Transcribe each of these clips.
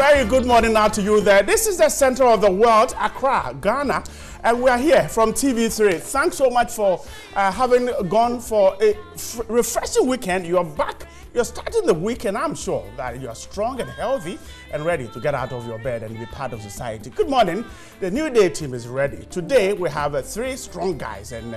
very good morning now to you there. This is the center of the world, Accra, Ghana, and we are here from TV3. Thanks so much for having gone for a refreshing weekend. You are back. You're starting the weekend. I'm sure that you are strong and healthy and ready to get out of your bed and be part of society. Good morning. The Newday team is ready. Today we have 3 strong guys, and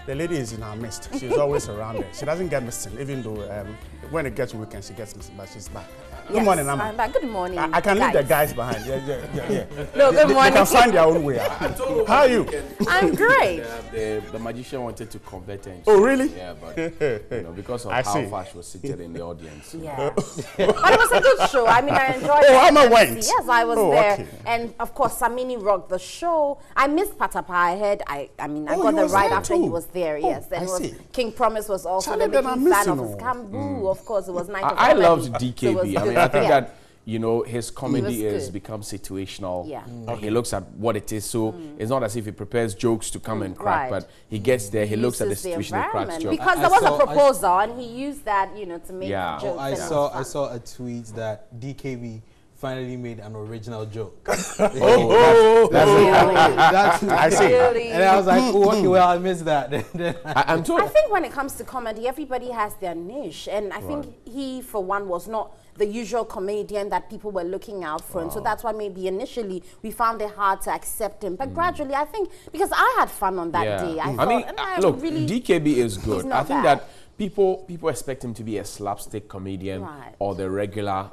the lady is in our midst. She's always around there. She doesn't get missing, even though when it gets weekend, she gets missing, but she's back. Good morning, Amma. I'm back. Good morning. I can leave the guys behind. Yeah. No, good morning. They can find their own way. How are you? I'm great. The magician wanted to convert her. Oh, really? Yeah, but because of how far she was seated in the audience. Yeah. But it was a good show. I mean, I enjoyed it. Oh, Amma went. Yes, I was there. Okay. And of course, Samini rocked the show. I missed Patapa. I got the was ride there after too? he was there. Yes. I And see. King Promise was also Charlie, the then big I'm fan of missing his Cambu. Of course, it was nice. I loved DKB. So I mean, I think that his comedy has good. become situational. Yeah. He looks at what it is, so it's not as if he prepares jokes to come and crack, but he gets there, he looks at the situation and cracks jokes. Because there was a proposal, and he used that, to make jokes. Oh, I saw a tweet that DKB finally made an original joke. That's I see. Really? And I was like, oh, okay, well, I missed that. I'm told. I think when it comes to comedy, everybody has their niche, and I think he, for one, was not the usual comedian that people were looking out for, and so that's why maybe initially we found it hard to accept him. But gradually, I think, because I had fun on that day, I mean, look, really, DKB is good. I think bad. that people expect him to be a slapstick comedian or the regular,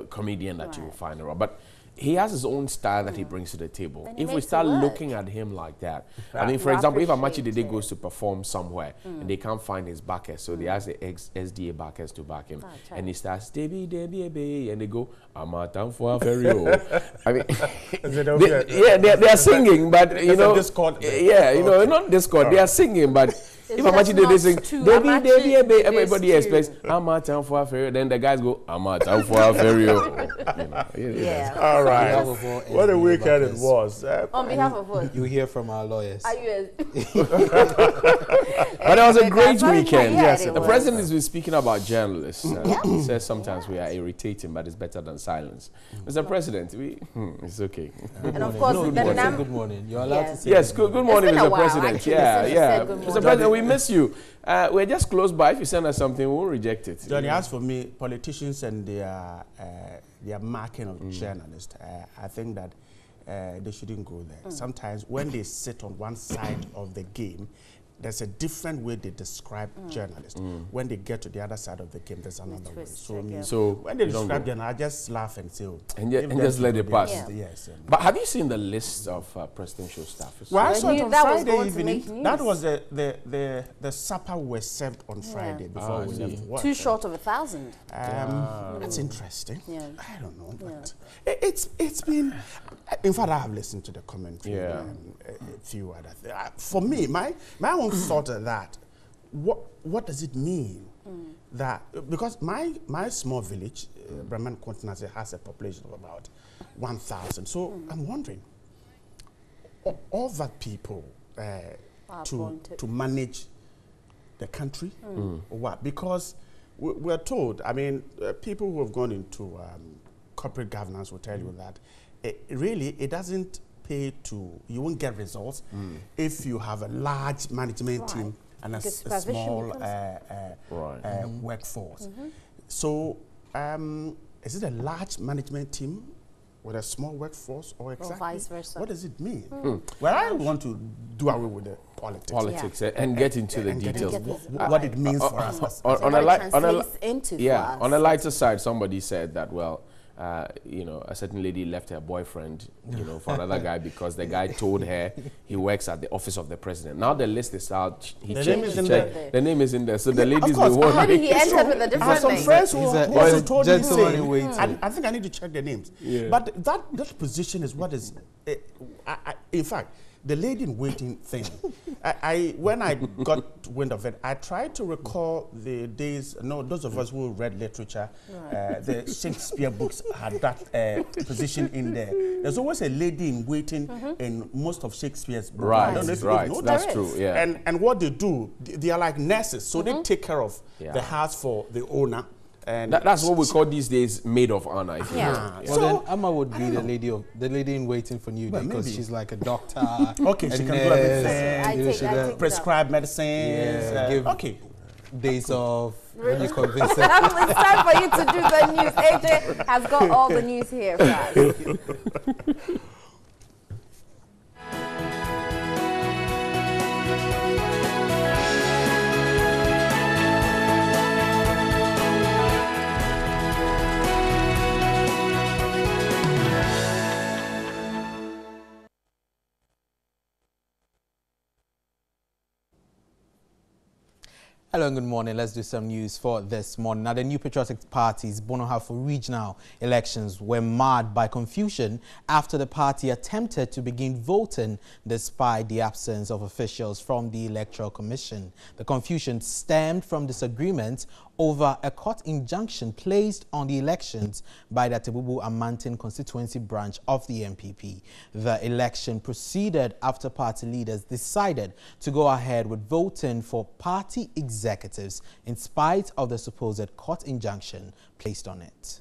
comedian that you find around. But he has his own style that he brings to the table. If we start looking at him like that, I mean, for example, if Amachi Dede goes to perform somewhere and they can't find his backers, so they ask the SDA backers to back him, and he starts Debbie, and they go Amatam for Ferio. I mean, they are singing, but Discord. Not Discord. They are singing, but. If Amachi Dede sing, Debbie, everybody expects Amatam for Ferio. Then the guys go Amatam for Ferio. All right. What a weekend it was. On behalf of what? You hear from our lawyers. Are you? But it was a great weekend. Yes, the president has been speaking about journalists. He says sometimes we are irritating, but it's better than silence. Mr. President, it's okay. And of course, good morning. You're allowed to say good morning, Mr. President. Actually, Mr. President, we miss you. We're just close by. If you send us something, we won't reject it. Johnny, as for me, politicians and their marking of journalists, I think that they shouldn't go there. Sometimes when they sit on one side of the game, there's a different way they describe journalists. When they get to the other side of the game, there's another way. So when they describe them, I just laugh and say, and just let it pass. Yes. But have you seen the list of presidential staffers? Well, I saw it on Friday evening. That was the supper was served on Friday before we left work. Too short of 1,000. That's interesting. I don't know, but it's been. In fact, I have listened to the commentary. A few other things. For me, my own thought of that. What does it mean that because my small village, Bremen Continental, has a population of about 1,000. So I'm wondering, all that people to manage the country or what? Because we're told. I mean, people who have gone into corporate governance will tell you that. It doesn't pay you won't get results if you have a large management team and a small workforce. So is it a large management team with a small workforce or exactly? Or vice versa. What does it mean? Well, I want to do away with the politics and get into the details. What it means for us. On a lighter side, somebody said that, well, a certain lady left her boyfriend, for another guy because the guy told her he works at the office of the president. Now the list is out. The name is in there. So the ladies will want. How did he enter with a different some name? friends who also told me, I think I need to check the names. But that position is what is, in fact, the lady in waiting thing. When I got wind of it, I tried to recall the days. Those of us who read literature, the Shakespeare books had that position in there. There's always a lady in waiting in most of Shakespeare's books. Right. That's true. Yeah. And what they do, they are like nurses, so they take care of the house for the owner. And that's what we call these days maid of honor. Well, so, then Amma would be the lady in waiting for Newday because she's like a doctor. Okay, she can do everything. I prescribe medicines. Give days off. Really convincing. It's time for you to do the news. AJ has got all the news here for us. Hello and good morning. Let's do some news for this morning. Now, the New Patriotic Party's Bono for regional elections were marred by confusion after the party attempted to begin voting despite the absence of officials from the Electoral Commission. The confusion stemmed from disagreements over a court injunction placed on the elections by the Tebubu Amantin constituency branch of the NPP. The election proceeded after party leaders decided to go ahead with voting for party executives in spite of the supposed court injunction placed on it.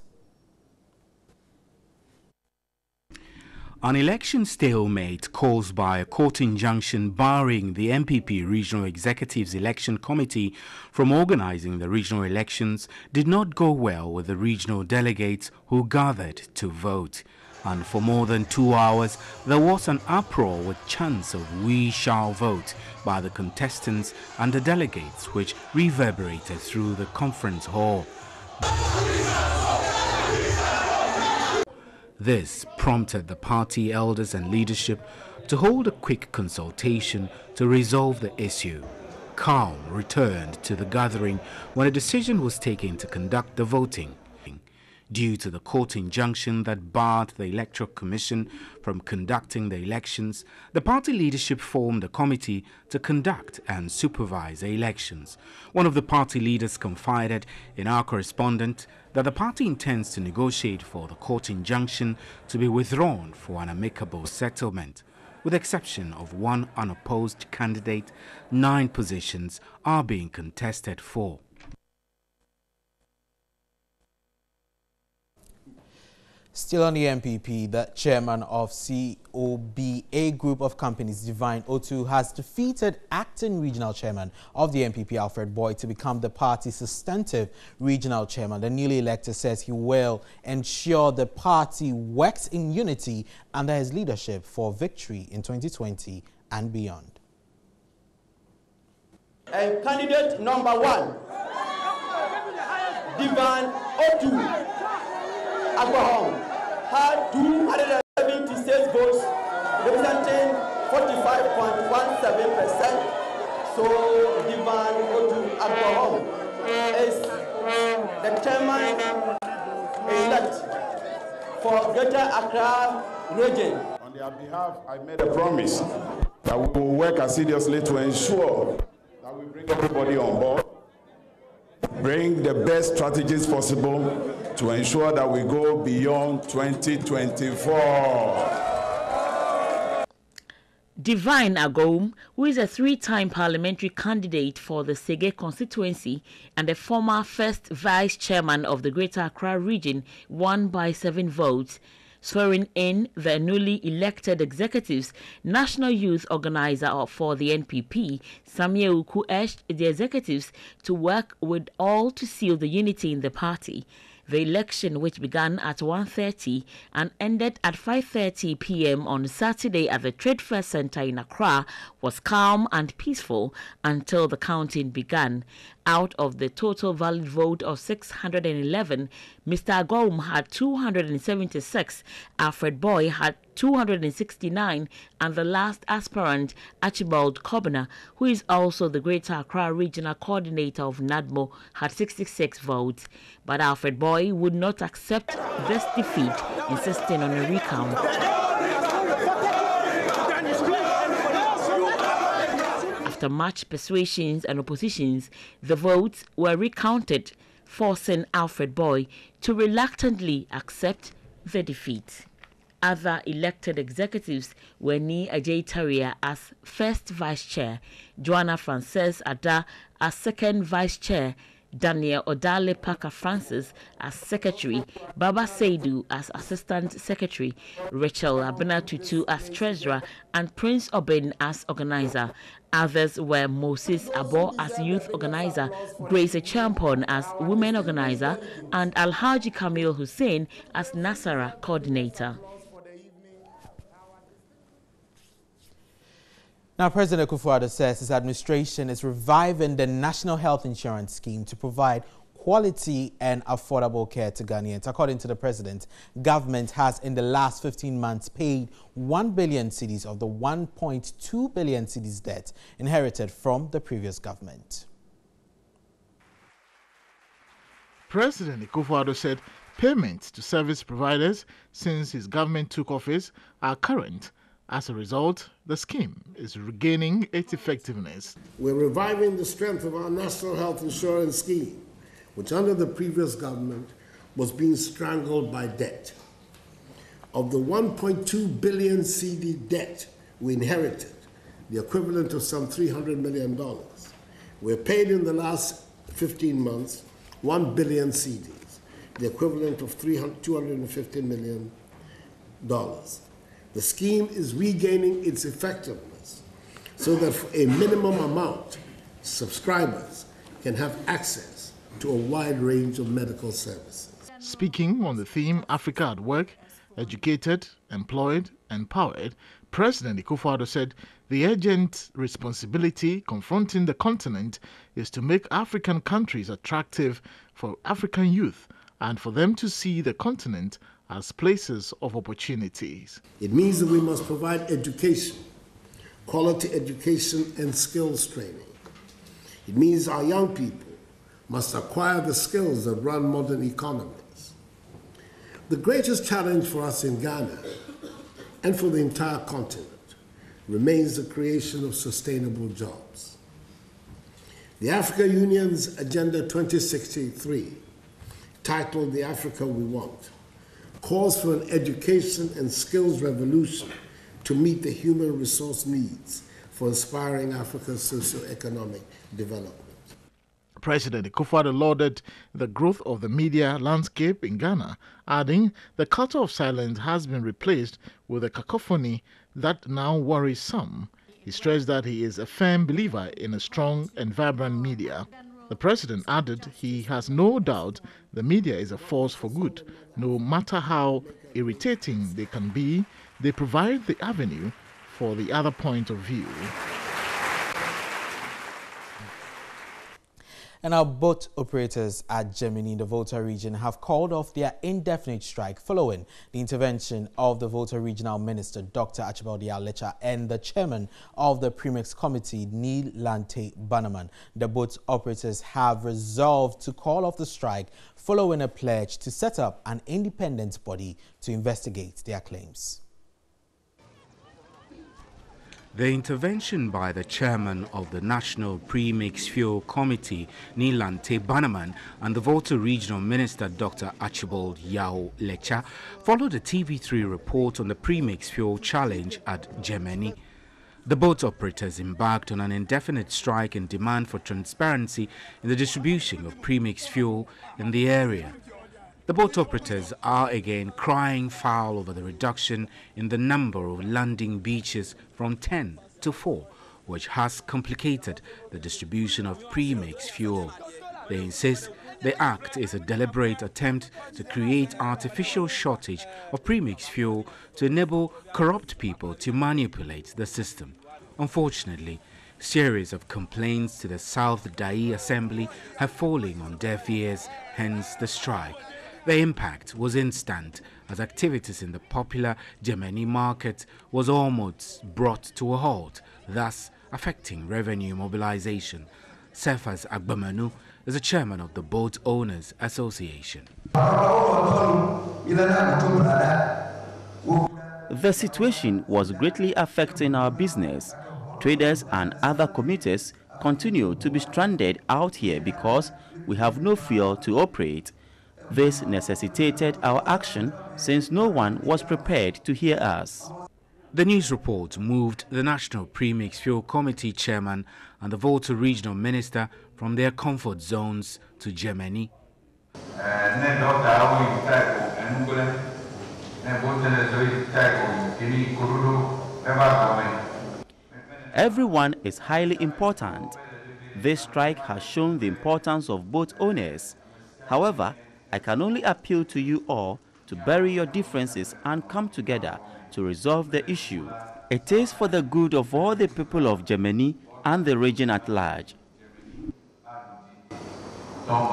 An election stalemate caused by a court injunction barring the MPP Regional Executives Election Committee from organizing the regional elections did not go well with the regional delegates who gathered to vote. And for more than 2 hours, there was an uproar with chants of "We shall vote" by the contestants and the delegates, which reverberated through the conference hall. This prompted the party elders and leadership to hold a quick consultation to resolve the issue. Calm returned to the gathering when a decision was taken to conduct the voting. Due to the court injunction that barred the Electoral Commission from conducting the elections, the party leadership formed a committee to conduct and supervise the elections. One of the party leaders confided in our correspondent that the party intends to negotiate for the court injunction to be withdrawn for an amicable settlement. With the exception of one unopposed candidate, 9 positions are being contested for. Still on the MPP, the chairman of COBA Group of Companies, Divine Otu, has defeated acting regional chairman of the MPP, Alfred Boy, to become the party's substantive regional chairman. The newly elected says he will ensure the party works in unity under his leadership for victory in 2020 and beyond. And candidate number 1, Divine Otu Abraham, had 276 votes, representing 45.17%. So Divine Otu Abraham is the chairman-elect for Greater Accra region. On their behalf, I made a promise that we will work assiduously to ensure that we bring everybody on board, bring the best strategies possible to ensure that we go beyond 2024. Divine Agom, who is a 3-time parliamentary candidate for the Sege constituency and the former first vice chairman of the Greater Accra region, won by 7 votes. Swearing in the newly elected executives, National Youth Organizer for the NPP, Samuel Uku, urged the executives to work with all to seal the unity in the party. The election, which began at 1:30 and ended at 5:30 p.m. on Saturday at the Trade Fair Center in Accra, was calm and peaceful until the counting began. Out of the total valid vote of 611, Mr. Agom had 276, Alfred Boy had 269, and the last aspirant, Archibald Kobina, who is also the Greater Accra Regional Coordinator of NADMO, had 66 votes. But Alfred Boy would not accept this defeat, insisting on a recount. After much persuasions and oppositions, the votes were recounted, forcing Alfred Boy to reluctantly accept the defeat. Other elected executives were Ni Ajay Taria as first vice chair, Joanna Frances Ada as second vice chair, Daniel Odale Parker Francis as Secretary, Baba Seidu as Assistant Secretary, Rachel Abena Tutu as Treasurer, and Prince Obin as Organizer. Others were Moses Abo as Youth Organizer, Grace Champon as Women Organizer, and Alhaji Kamil Hussein as Nasara Coordinator. Now, President Akufo-Addo says his administration is reviving the National Health Insurance Scheme to provide quality and affordable care to Ghanaians. According to the president, government has in the last 15 months paid 1 billion cedis of the 1.2 billion cedis debt inherited from the previous government. President Akufo-Addo said payments to service providers since his government took office are current. As a result, the scheme is regaining its effectiveness. We're reviving the strength of our National Health Insurance Scheme, which under the previous government was being strangled by debt. Of the 1.2 billion CD debt we inherited, the equivalent of some $300 million, we're paid in the last 15 months 1 billion CDs, the equivalent of $250 million. The scheme is regaining its effectiveness so that for a minimum amount, subscribers can have access to a wide range of medical services. Speaking on the theme Africa at Work, Educated, Employed, Empowered, President Akufo-Addo said the urgent responsibility confronting the continent is to make African countries attractive for African youth and for them to see the continent as places of opportunities. It means that we must provide education, quality education and skills training. It means our young people must acquire the skills that run modern economies. The greatest challenge for us in Ghana and for the entire continent remains the creation of sustainable jobs. The Africa Union's Agenda 2063, titled The Africa We Want, calls for an education and skills revolution to meet the human resource needs for inspiring Africa's socio-economic development. President Akufo-Addo lauded the growth of the media landscape in Ghana, adding the culture of silence has been replaced with a cacophony that now worries some. He stressed that he is a firm believer in a strong and vibrant media. The president added he has no doubt the media is a force for good. No matter how irritating they can be, they provide the avenue for the other point of view. And our boat operators at Gemini in the Volta region have called off their indefinite strike following the intervention of the Volta Regional Minister, Dr. Archibald Yao-Lecha, and the chairman of the Premix Committee, Neil Lante Bannerman. The boat operators have resolved to call off the strike following a pledge to set up an independent body to investigate their claims. The intervention by the chairman of the National Premix Fuel Committee, Neil Lante Bannerman, and the Volta Regional Minister, Dr. Archibald Yao-Lecha, followed a TV3 report on the premix fuel challenge at Gemini. The boat operators embarked on an indefinite strike in demand for transparency in the distribution of premix fuel in the area. The boat operators are again crying foul over the reduction in the number of landing beaches from 10 to 4, which has complicated the distribution of premix fuel. They insist the act is a deliberate attempt to create artificial shortage of premix fuel to enable corrupt people to manipulate the system. Unfortunately, series of complaints to the South Dai Assembly have fallen on deaf ears, hence the strike. The impact was instant as activities in the popular Gemini market was almost brought to a halt, thus affecting revenue mobilization. Cephas Agbamanu is the chairman of the Boat Owners Association. The situation was greatly affecting our business. Traders and other commuters continue to be stranded out here because we have no fuel to operate. This necessitated our action since no one was prepared to hear us. The news report moved the National Premix Fuel Committee chairman and the Volta Regional Minister from their comfort zones to Germany. Everyone is highly important. This strike has shown the importance of both owners. However, I can only appeal to you all to bury your differences and come together to resolve the issue. It is for the good of all the people of Germany and the region at large. We know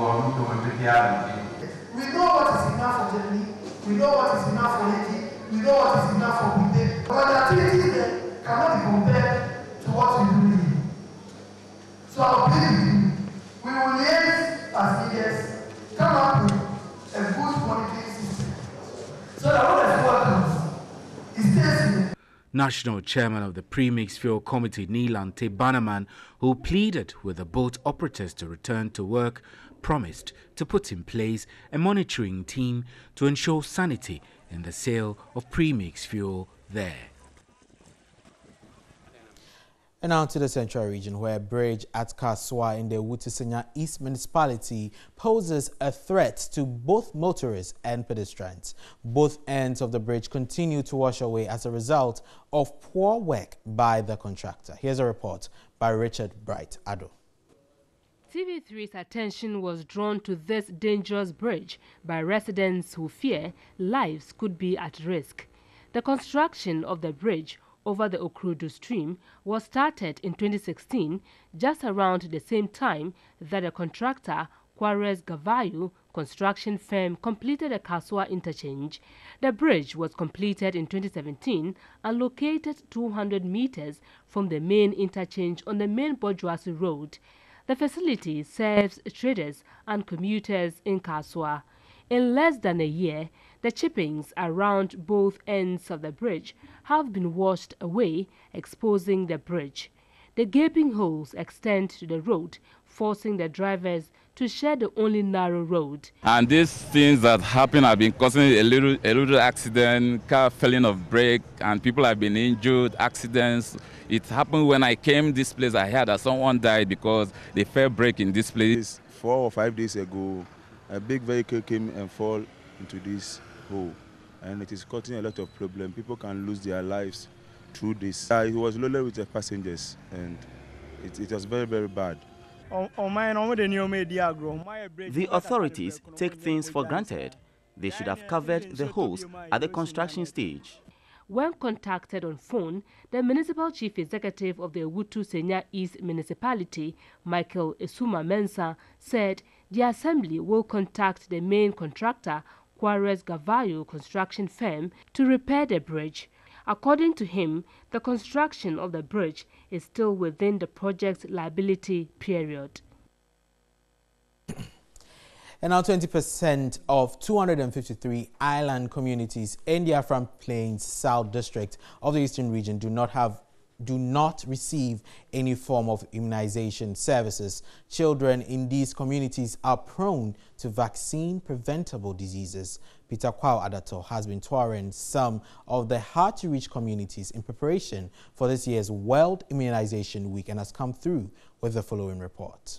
what is enough for Germany, we know what is enough for Haiti, we know what is enough for Britain, but the activities there cannot be compared to what we do here. So I believe we will liaise as leaders, come up with a good monitoring system, so that when the fuel comes, it stays in the National Chairman of the Premix Fuel Committee, Nilante Bannerman, who pleaded with the boat operators to return to work, promised to put in place a monitoring team to ensure sanity in the sale of premix fuel there. And now to the central region, where a bridge at Kaswa in the Wutisenya East Municipality poses a threat to both motorists and pedestrians. Both ends of the bridge continue to wash away as a result of poor work by the contractor. Here's a report by Richard Bright Ado. TV3's attention was drawn to this dangerous bridge by residents who fear lives could be at risk. The construction of the bridge over the Okrudu stream was started in 2016, just around the same time that the contractor, Quares Gavayu construction firm, completed the Kaswa interchange. The bridge was completed in 2017 and located 200 meters from the main interchange on the main Bojuasi road. The facility serves traders and commuters in Kaswa. In less than a year, the chippings around both ends of the bridge have been washed away, exposing the bridge. The gaping holes extend to the road, forcing the drivers to share the only narrow road. And these things that happen have been causing a little accident, car failing of brake, and people have been injured, accidents. It happened when I came this place, I heard that someone died because they fell brake in this place. 4 or 5 days ago, a big vehicle came and fell into this hole, and it is causing a lot of problem. People can lose their lives through this. It was loaded with the passengers, and it was very, very bad. The authorities take things for granted. They should have covered the holes at the construction stage. When contacted on phone, the municipal chief executive of the Wutisenya East Municipality, Michael Esuma Mensah, said the assembly will contact the main contractor, Quares Gavayu construction firm, to repair the bridge. According to him, the construction of the bridge is still within the project's liability period. And now 20% of 253 island communities in the Afram Plains South District of the Eastern Region do not receive any form of immunization services. Children in these communities are prone to vaccine-preventable diseases. Peter Kwao Adato has been touring some of the hard-to-reach communities in preparation for this year's World Immunization Week and has come through with the following report.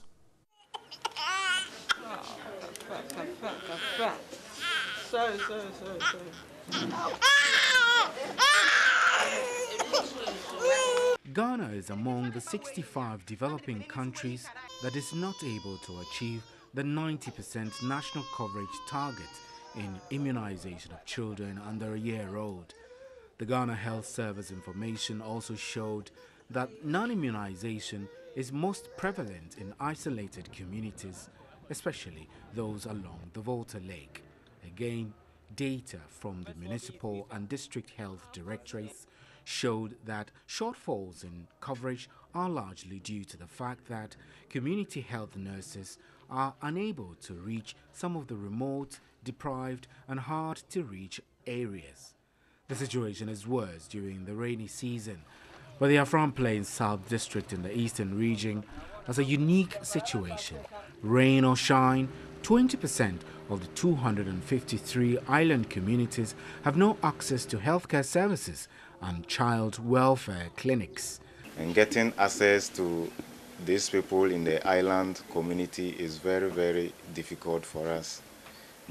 Ghana is among the 65 developing countries that is not able to achieve the 90% national coverage target in immunization of children under a year old. The Ghana Health Service information also showed that non-immunization is most prevalent in isolated communities, especially those along the Volta Lake. Again, data from the municipal and district health directorates showed that shortfalls in coverage are largely due to the fact that community health nurses are unable to reach some of the remote, deprived and hard-to-reach areas. The situation is worse during the rainy season, but the Afram Plains South District in the Eastern Region has a unique situation. Rain or shine, 20% of the 253 island communities have no access to healthcare services and child welfare clinics. And getting access to these people in the island community is very, very difficult for us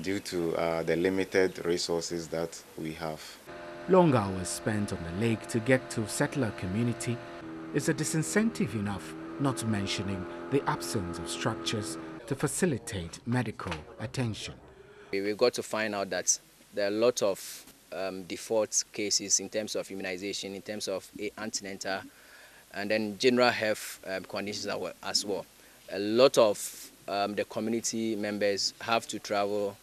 due to the limited resources that we have. Long hours spent on the lake to get to settler community is a disincentive enough, not mentioning the absence of structures to facilitate medical attention. We got to find out that there are a lot of default cases in terms of immunization, in terms of antenatal, and then general health conditions as well. A lot of the community members have to travel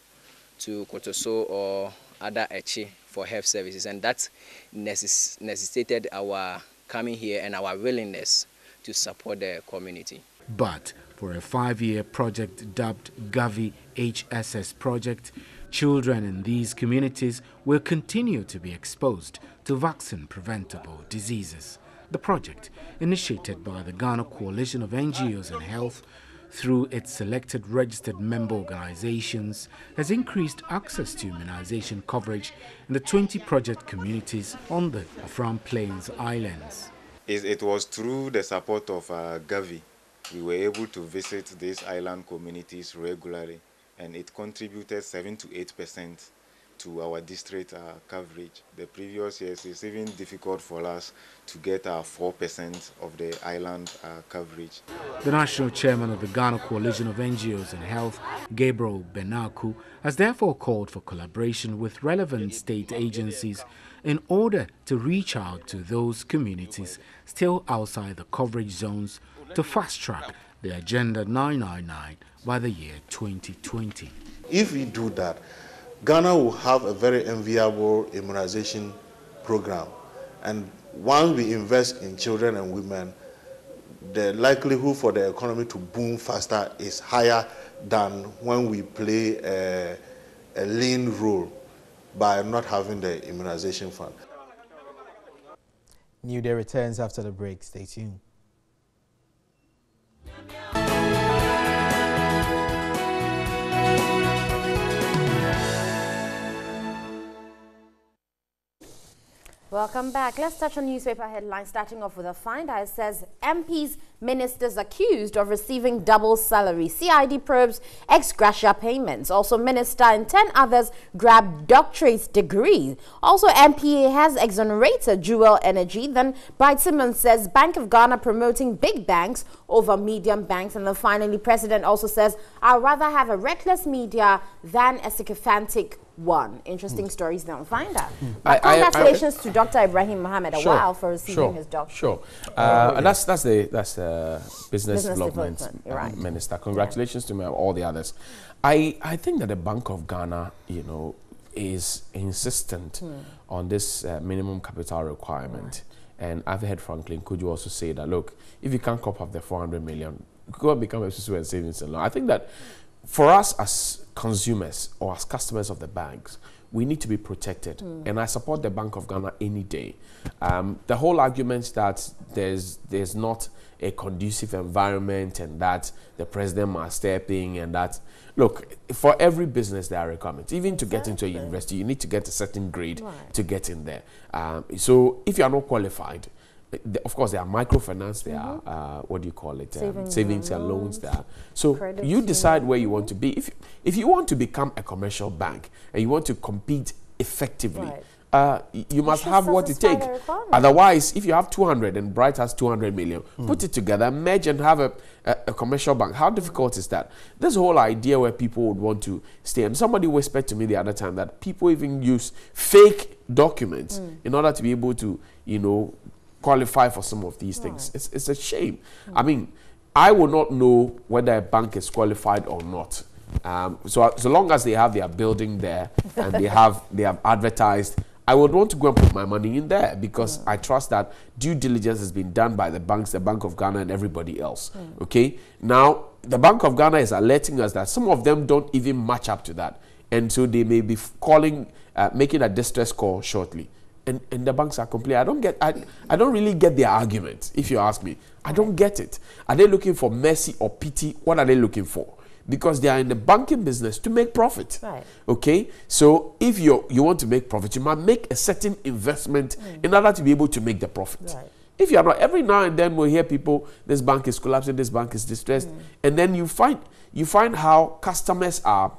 to Kotoso or other Echi for health services, and that necessitated our coming here and our willingness to support the community. But for a 5-year project dubbed Gavi HSS project, children in these communities will continue to be exposed to vaccine-preventable diseases. The project, initiated by the Ghana Coalition of NGOs in Health through its selected registered member organizations, has increased access to immunization coverage in the 20 project communities on the Afram Plains Islands. It was through the support of Gavi we were able to visit these island communities regularly, and it contributed 7 to 8% to our district coverage. The previous years it's even difficult for us to get 4% of the island coverage. The national chairman of the Ghana Coalition of NGOs in Health, Gabriel Benaku, has therefore called for collaboration with relevant state agencies in order to reach out to those communities still outside the coverage zones to fast-track the Agenda 999 by the year 2020. If we do that, Ghana will have a very enviable immunization program. And once we invest in children and women, the likelihood for the economy to boom faster is higher than when we play a lean role by not having the immunization fund. Newday returns after the break. Stay tuned. Welcome back. Let's touch on newspaper headlines, starting off with a finder. It says, MPs, ministers accused of receiving double salary. CID probes ex gratia payments. Also, minister and 10 others grab doctorate degrees. Also, MPA has exonerated Jewel Energy. Then, Bright Simmons says, Bank of Ghana promoting big banks over medium banks. And then finally, President also says, I'd rather have a reckless media than a sycophantic one. Interesting stories down Finder. Congratulations to Dr. Ibrahim Mohammed Awal for receiving his doctorate. Sure. And that's the business development minister. Congratulations to me and all the others. I think that the Bank of Ghana, is insistent on this minimum capital requirement. And I've heard Franklin could you also say that, look, if you can't cop up the 400 million, go and become a social and savings and loan. I think that for us as consumers or as customers of the banks, we need to be protected. And I support the Bank of Ghana any day. The whole argument that there's not a conducive environment and that the president must step in and that, look, for every business there are requirements. Even to get into a university, you need to get a certain grade to get in there. So if you are not qualified, of course, there are microfinance, there are, what do you call it, savings and loans there. So you decide where you want to be. If you want to become a commercial bank and you want to compete effectively, you must have what it takes. Otherwise, if you have 200 and Bright has 200 million, put it together, merge and have a commercial bank. How difficult is that? This whole idea where people would want to stay. And somebody whispered to me the other time that people even use fake documents in order to be able to, qualify for some of these things. It's a shame. I mean, I will not know whether a bank is qualified or not. So long as they have their building there and they have advertised, I would want to go and put my money in there because I trust that due diligence has been done by the banks, the Bank of Ghana and everybody else. Okay. Now, the Bank of Ghana is alerting us that some of them don't even match up to that. And so they may be making a distress call shortly. And the banks are complaining. I don't really get their argument, if you ask me. I don't get it. Are they looking for mercy or pity? What are they looking for? Because they are in the banking business to make profit. Right. Okay? So if you want to make profit, you must make a certain investment in order to be able to make the profit. Right. If you are not, every now and then we'll hear people, this bank is collapsing, this bank is distressed. And then you find how customers are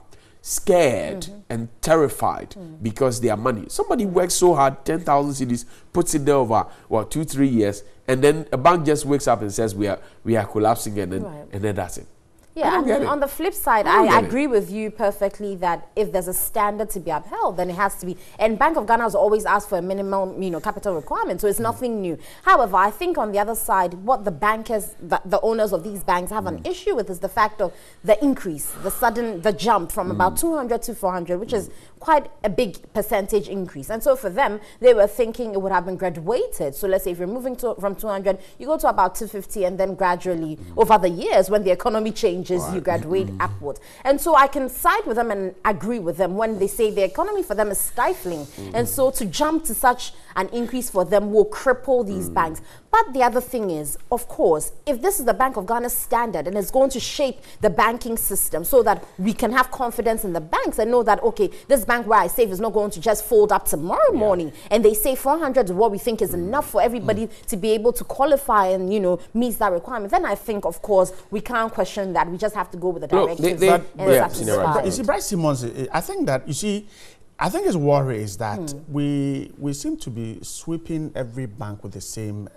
scared and terrified because their money. Somebody works so hard, 10,000 cedis, puts it there over 2-3 years, and then a bank just wakes up and says we are collapsing, and then that's it. Yeah, and then on the flip side, I agree with you perfectly that if there's a standard to be upheld, then it has to be. And Bank of Ghana has always asked for a minimum, capital requirement, so it's nothing new. However, I think on the other side, what the bankers, the owners of these banks have an issue with is the fact of the increase, the jump from about 200 to 400, which is quite a big percentage increase. And so for them, they were thinking it would have been graduated. So let's say if you're moving from 200, you go to about 250, and then gradually over the years, when the economy changes, you graduate upwards. And so I can side with them and agree with them when they say the economy for them is stifling. And so to jump to such an increase for them will cripple these banks. But the other thing is, of course, if this is the Bank of Ghana's standard and it's going to shape the banking system so that we can have confidence in the banks and know that, okay, this bank where I save is not going to just fold up tomorrow morning, and they say 400 is what we think is enough for everybody to be able to qualify and, meet that requirement, then I think, of course, we can't question that. We just have to go with the directives and satisfy. You see, Bryce Simmons, I think that, I think his worry is that we seem to be sweeping every bank with the same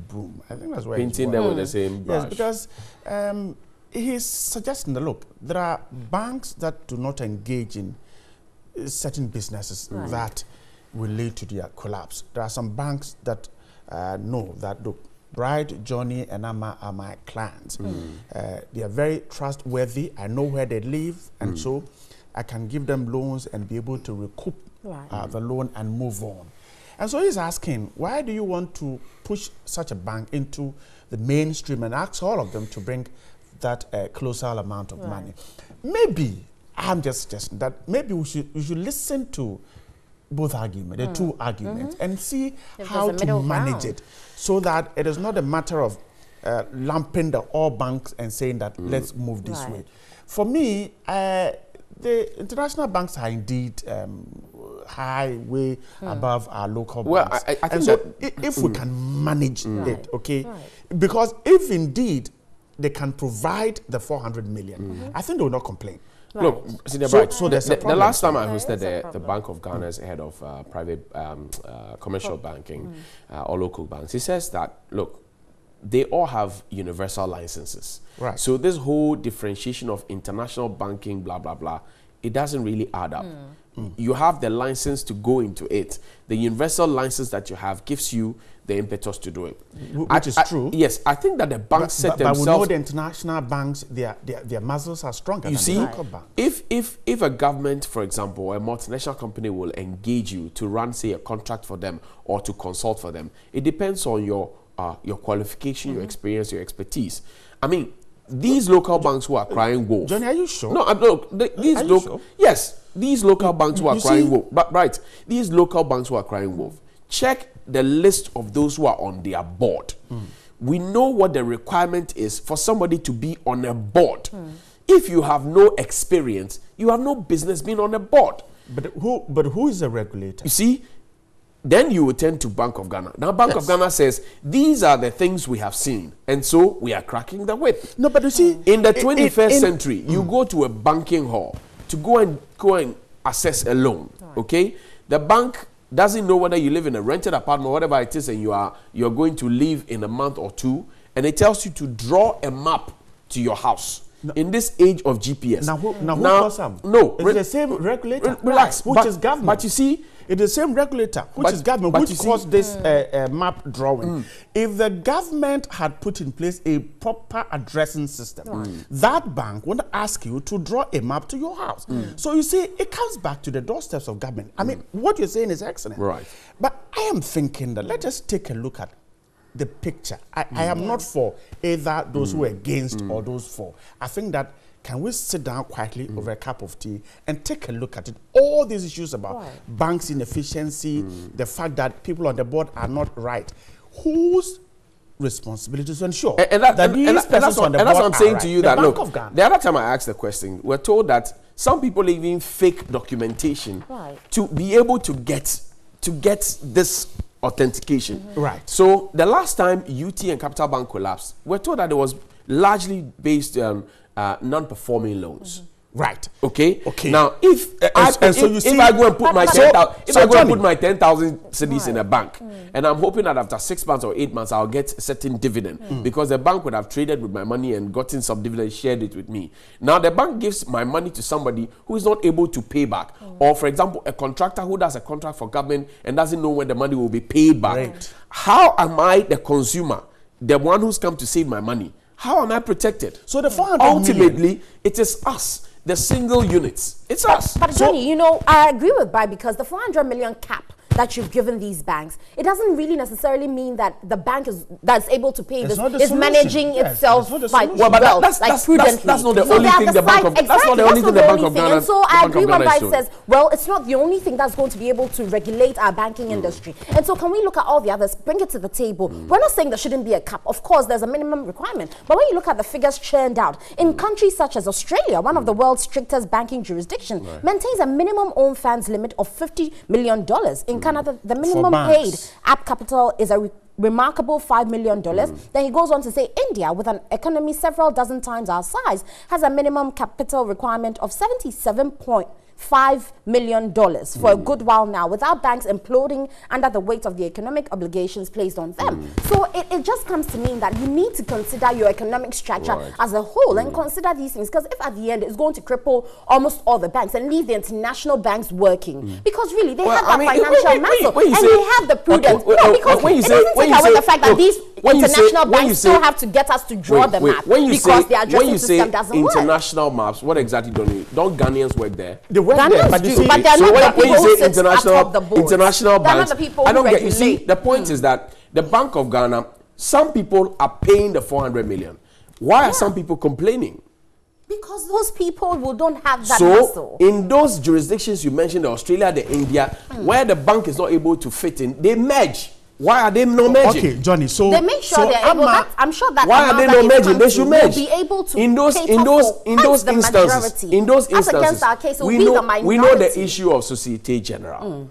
broom. I think that's why painting them with the same brush. Yes, because he's suggesting that, look, there are banks that do not engage in certain businesses that will lead to their collapse. There are some banks that know that, look, Bride, Johnny, and Amma are my clients. They are very trustworthy. I know where they live, and so I can give them loans and be able to recoup the loan and move on. And so he's asking, why do you want to push such a bank into the mainstream and ask all of them to bring that colossal amount of money? Maybe, I'm just suggesting that maybe we should listen to both arguments, the two arguments, and see how to manage it so that it is not a matter of lumping all banks and saying that let's move this way. For me, the international banks are indeed high, way above our local banks. I think so if we can manage it, okay? Because if indeed they can provide the 400 million, I think they will not complain. Look, so there's the last time I hosted the Bank of Ghana's head of private commercial banking or local banks, he says that, look, they all have universal licenses. Right. So this whole differentiation of international banking, blah, blah, blah, it doesn't really add up. You have the license to go into it. The universal license that you have gives you the impetus to do it. Which is true. Yes, I think that the banks set themselves... But we know the international banks, their muscles are stronger than the local banks. If a government, for example, a multinational company will engage you to run, say, a contract for them or to consult for them, it depends on your qualification, your experience, your expertise. I mean, these local banks who are crying wolf. Johnny, are you sure? No, look, these local... Yes, these local banks who are crying wolf. But these local banks who are crying wolf. Check the list of those who are on their board. We know what the requirement is for somebody to be on a board. If you have no experience, you have no business being on a board. But who is the regulator? You see, then you will turn to Bank of Ghana. Now, Bank of Ghana says, these are the things we have seen, and so we are cracking the whip. No, but you see... In the 21st century, you go to a banking hall to go and assess a loan, okay? The bank doesn't know whether you live in a rented apartment or whatever it is, and you're going to leave in a month or two, and it tells you to draw a map to your house. No. In this age of GPS. Now who calls them? No. It's the same regulator. Relax. Which is government. But you see... It's the same regulator, which is government, which caused this map drawing. If the government had put in place a proper addressing system, that bank would ask you to draw a map to your house. So you see, it comes back to the doorsteps of government. I mean, what you're saying is excellent. Right. But I am thinking that let us take a look at the picture. I am not for either those who are against or those for. I think that can we sit down quietly over a cup of tea and take a look at it? All these issues about banks' inefficiency, the fact that people on the board are not right. Whose responsibility to ensure that these persons on the board are right? And that's what I'm saying to you, that look, the other time I asked the question, we're told that some people even fake documentation to be able to get this authentication. Right. So the last time UT and Capital Bank collapsed, we're told that it was largely based on non-performing loans. Right. Okay. Okay. Now, if I go and put my 10,000 cedis in a bank, and I'm hoping that after 6 months or 8 months I'll get a certain dividend because the bank would have traded with my money and gotten some dividend, shared it with me. Now the bank gives my money to somebody who is not able to pay back, or for example, a contractor who does a contract for government and doesn't know when the money will be paid back. Right. How am I, the consumer, the one who's come to save my money? How am I protected? So the 400 ultimately, million, it is us. The single units. It's us. But Johnny, you know, I agree with Bai because the 400 million cap that you've given these banks, it doesn't really necessarily mean that the bank that's able to pay this is managing itself quite well, that's prudently. That's not the only thing the Bank of That's not the only thing the Bank of Ghana. And so I agree when Bai says, well, it's not the only thing that's going to be able to regulate our banking industry. And so can we look at all the others, bring it to the table? We're not saying there shouldn't be a cap. Of course, there's a minimum requirement. But when you look at the figures churned out, in countries such as Australia, one of the world's strictest banking jurisdiction, maintains a minimum own funds limit of $50 million. In Canada, the minimum paid app capital is a remarkable $5 million. Then he goes on to say India, with an economy several dozen times our size, has a minimum capital requirement of $77.5 million for a good while now, without banks imploding under the weight of the economic obligations placed on them. So it just comes to mean that you need to consider your economic structure as a whole and consider these things, because if at the end it's going to cripple almost all the banks and leave the international banks working, because really they have that financial muscle and they have the prudence. Because it doesn't take away the fact that these international banks still have to get us to draw the map because the addressing system doesn't work. International maps, what exactly don't Ghanaians work there? They work there, but they're not the people who sit atop the board. International They're banks, not the people I don't who get. You see, regulate. the point is that the Bank of Ghana, some people are paying the 400 million. Why are some people complaining? Because those people who don't have that So, muscle. in those jurisdictions you mentioned, the Australia, the India, where the bank is not able to fit in, they merge. Why are they not merging? Okay, Johnny. So they make sure they're able. I'm sure that why are they not merging? They should merge. Be able to in those instances. Against our case, we know the issue of Societe Generale.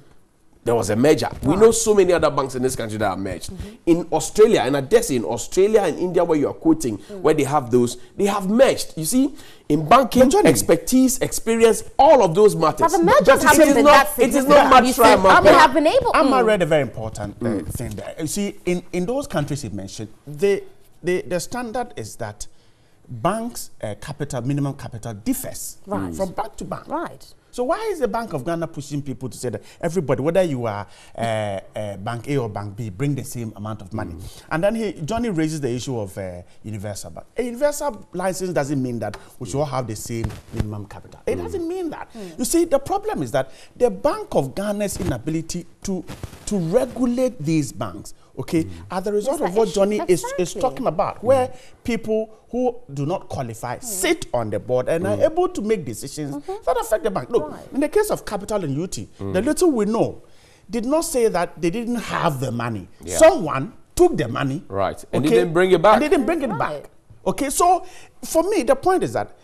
There was a merger. We know so many other banks in this country that are merged. In Australia, and I dare say in Australia and India, where you are quoting, where they have those, they have merged. You see, in banking, expertise, experience, all of those matters. But the mergers haven't been that significant. It is not much try. We have been able. I read a very important thing there. You see, in those countries you mentioned, the standard is that banks' minimum capital differs from bank to bank. Right. So why is the Bank of Ghana pushing people to say that everybody, whether you are Bank A or Bank B, bring the same amount of money? And then Johnny raises the issue of universal bank. A universal license doesn't mean that we should all have the same minimum capital. It doesn't mean that. You see, the problem is that the Bank of Ghana's inability to regulate these banks, are the result of what Johnny is talking about, where people who do not qualify sit on the board and are able to make decisions that affect the bank. Look, in the case of Capital and UT, the little we know did not say that they didn't have the money. Someone took the money. Right. And they didn't bring it back. And they didn't bring it back. Okay, so for me, the point is that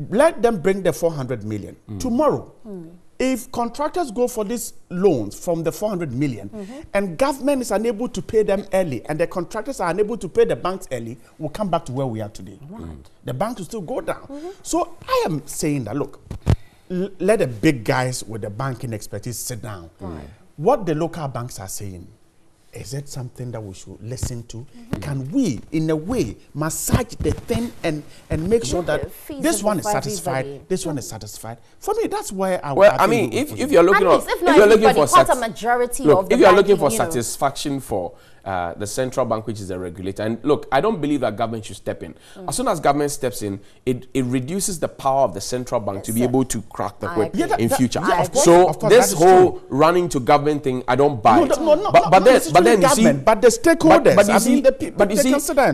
let them bring the 400 million. Tomorrow, if contractors go for these loans from the 400 million and government is unable to pay them early and the contractors are unable to pay the banks early, we'll come back to where we are today. The bank will still go down. So I am saying that, look, let the big guys with the banking expertise sit down. What the local banks are saying, is it something that we should listen to? Can we, in a way, massage the thing and make sure that this one is satisfied, this one is satisfied? For me, that's where I would. Well, I mean, if you're looking for satisfaction for the central bank, which is a regulator, and look, I don't believe that government should step in. As soon as government steps in, it reduces the power of the central bank to be able to crack the whip in future. So this whole running to government thing, I don't buy it. But then you see, but the stakeholders, but you see,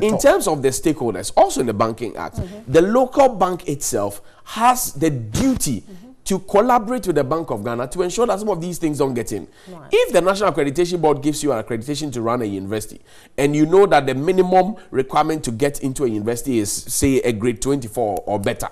in terms of the stakeholders, also in the Banking Act, the local bank itself has the duty to collaborate with the Bank of Ghana to ensure that some of these things don't get in. If the National Accreditation Board gives you an accreditation to run a university, and you know that the minimum requirement to get into a university is, say, a grade 24 or better,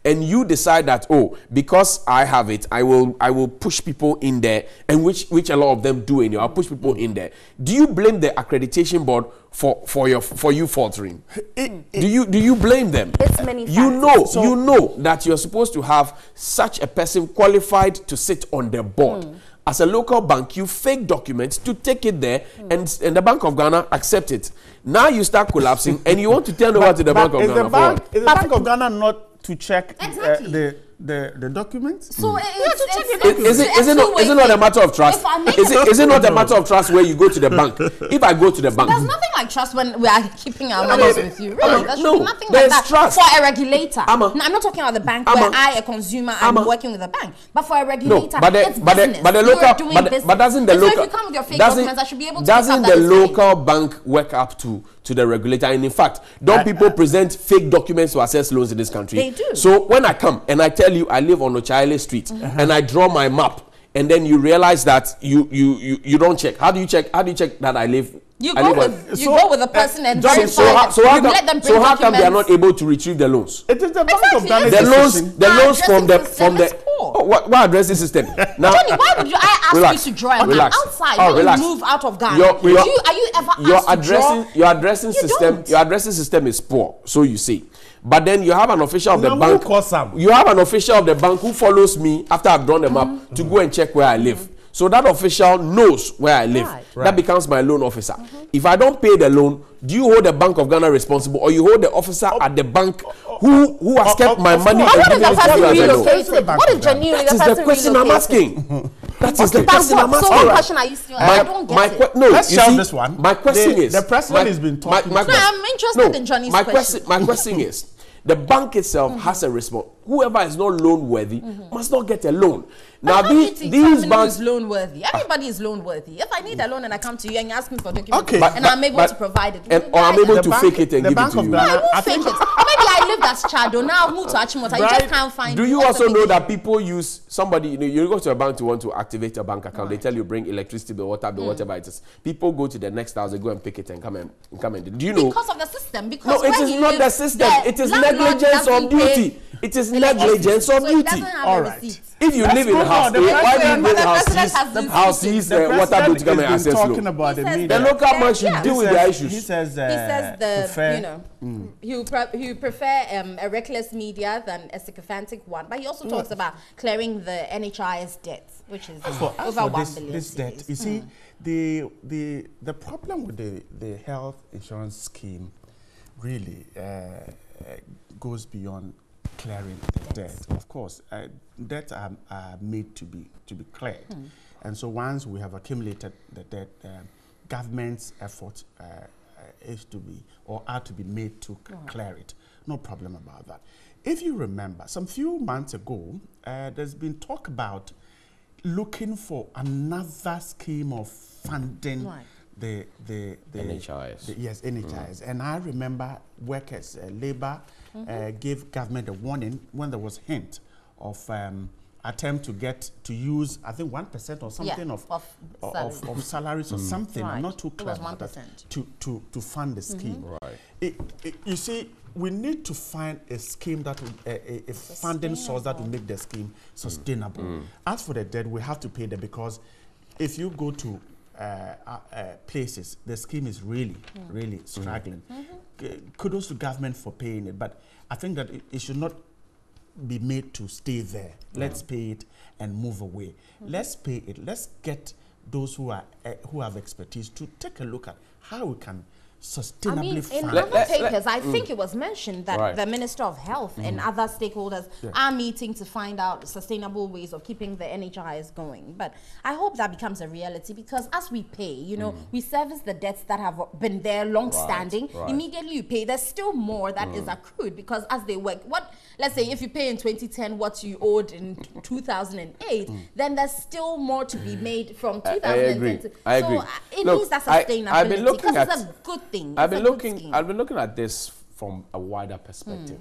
and you decide that, oh, because I have it, I will push people in there, and which a lot of them do anyway. I'll push people in there. Do you blame the accreditation board for you faltering? Do you blame them? It's many factors. You know that you're supposed to have such a person qualified to sit on the board. As a local bank, you fake documents to take it there, and the Bank of Ghana accept it. Now you start collapsing, and you want to turn over to the Bank of Ghana. Is the Bank of Ghana not to check the documents? So is it not a matter of trust? Is it not a matter of trust where you go to the bank? If I go to the bank, there's nothing like trust when we are keeping our money with you. Really, there should be nothing there's like that trust. for a regulator. I'm not talking about the bank where I, a consumer, I'm working with the bank, but for a regulator, it's business. But doesn't the local? So if you come with your fake documents, I should be able to. Doesn't the local bank work up to the regulator? And in fact, don't people present fake documents to access loans in this country? They do. So when I come and I tell you I live on Ochaile Street and I draw my map, and then you realize that you don't check. How do you check that I live? You go with the person and verify let them bring so how come they are not able to retrieve the loans? It is the Bank of Ghana. The loans from the what addressing system? Now, Johnny, why would I ask you to draw a map outside when you move out of Ghana? Are you ever asked to draw? Your addressing system is poor, so you say. But then you have an official of the bank. You have an official of the bank who follows me after I've drawn the map to go and check where I live. So that official knows where I live. Right. That becomes my loan officer. If I don't pay the loan, do you hold the Bank of Ghana responsible, or you hold the officer at the bank who has kept my money and given it to you as a loan? What is genuinely the person relocated? That is the question I'm asking. That is the question I'm asking. So what question are you still? I don't get it. No, let's shelve this one. My question is the president has been talking. No, I'm interested in Johnny's question. My question is, the bank itself has a response. Whoever is not loan worthy must not get a loan. Now these banks is loan worthy. Everybody is loan worthy. If I need a loan and I come to you and you ask me for documents, and I'm able to provide it, or I'm able to fake it and give it to you. No, I won't fake it. Maybe I lived as Chado. Now move to Achimota. You just can't find. Do you also know that people use somebody? You go to a bank to want to activate a bank account. They tell you bring electricity bill, water bill, whatever it is. People go to the next house, they go and pick it and come and. Do you know? Because of the system. Because no, it is not the system. It is negligence of duty. It is negligence of duty. All right. If you live in a house, why do you bring house keys, water bill to come and access loan? The local man should deal with their issues. He says he prefer a reckless media than a sycophantic one. But he also talks about clearing the NHIS debt, which is over 1 billion. This debt, you see, the problem with the health insurance scheme really goes beyond clearing the debt. Of course, debts are made to be cleared, and so once we have accumulated the debt, government's effort is to be or are to be made to clear it. No problem about that. If you remember, some few months ago, there's been talk about looking for another scheme of funding the NHIS. Yes, NHIS. And I remember workers, labor, gave government a warning when there was hint of attempt to use, I think 1% or something of salaries or something. I'm not too clear about that, to fund the scheme. Right. You see, we need to find a scheme that will, a funding source that will make the scheme sustainable. As for the debt, we have to pay them, because if you go to places, the scheme is really struggling. Kudos to government for paying it, but I think that it should not be made to stay there. Let's pay it and move away. Let's pay it. Let's get those who have expertise to take a look at how we can sustainably fund. In other papers, I think it was mentioned that the Minister of Health and other stakeholders are meeting to find out sustainable ways of keeping the NHIS going. But I hope that becomes a reality, because as we pay, you know, we service the debts that have been there long-standing. Immediately you pay, there's still more that is accrued, because as they work, let's say if you pay in 2010 what you owed in 2008, then there's still more to be made from 2010. I agree. So it needs that sustainability, because it's a good thing. I've been looking at this from a wider perspective.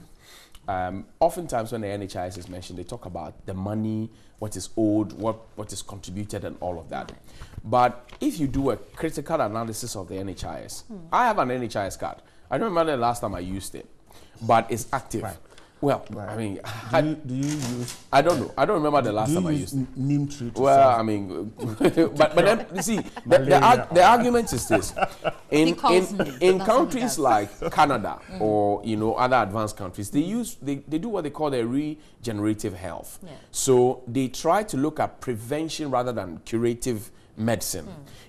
Oftentimes when the NHIS is mentioned, they talk about the money, what is owed, what is contributed, and all of that. But if you do a critical analysis of the NHIS, I have an NHIS card. I don't remember the last time I used it, but it's active. Well, I mean, do you use? I don't know. I don't remember the last time I used neem tree. Well, I mean, but then you see, the argument is this: in countries like Canada or other advanced countries, they do what they call a regenerative health. Yeah. So they try to look at prevention rather than curative medicine.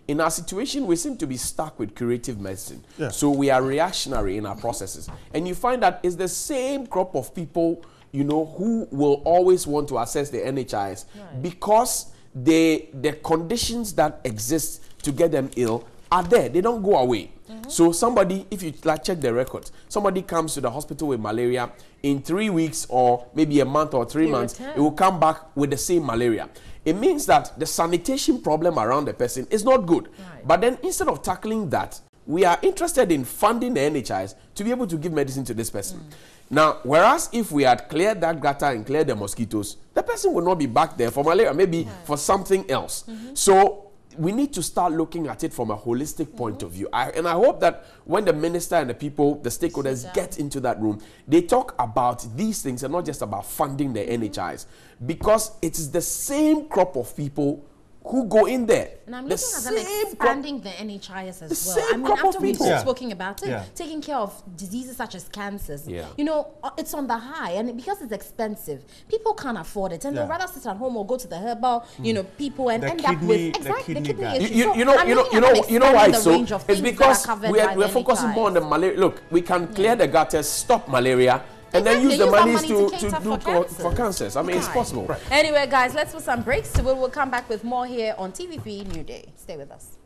In our situation, we seem to be stuck with curative medicine. Yeah. So we are reactionary in our processes. And you find that it's the same crop of people, who will always want to access the NHIS because the conditions that exist to get them ill are there. They don't go away. So somebody, if you check the records, somebody comes to the hospital with malaria in 3 weeks or maybe a month or 3 months, it will come back with the same malaria. It means that the sanitation problem around the person is not good. Right. But then instead of tackling that, we are interested in funding the NHIs to be able to give medicine to this person. Now, whereas if we had cleared that gutter and cleared the mosquitoes, the person would not be back there for malaria, maybe for something else. So we need to start looking at it from a holistic point of view. And I hope that when the minister and the people, the stakeholders get into that room, they talk about these things and not just about funding the NHIs. Because it is the same crop of people who go in there. And I'm looking at them expanding the NHIS as well. I mean, after we've spoken about it, taking care of diseases such as cancers, it's on the high, and because it's expensive, people can't afford it, and they'd rather sit at home or go to the herbal, people, and end up with the kidney issue. You know why? So it's because we're focusing more on the malaria. Look, we can clear the gutters, stop malaria, and then use the monies to do for cancers. I mean, it's possible. Right. Anyway, guys, let's put some breaks. So we'll come back with more here on TV3 New Day. Stay with us.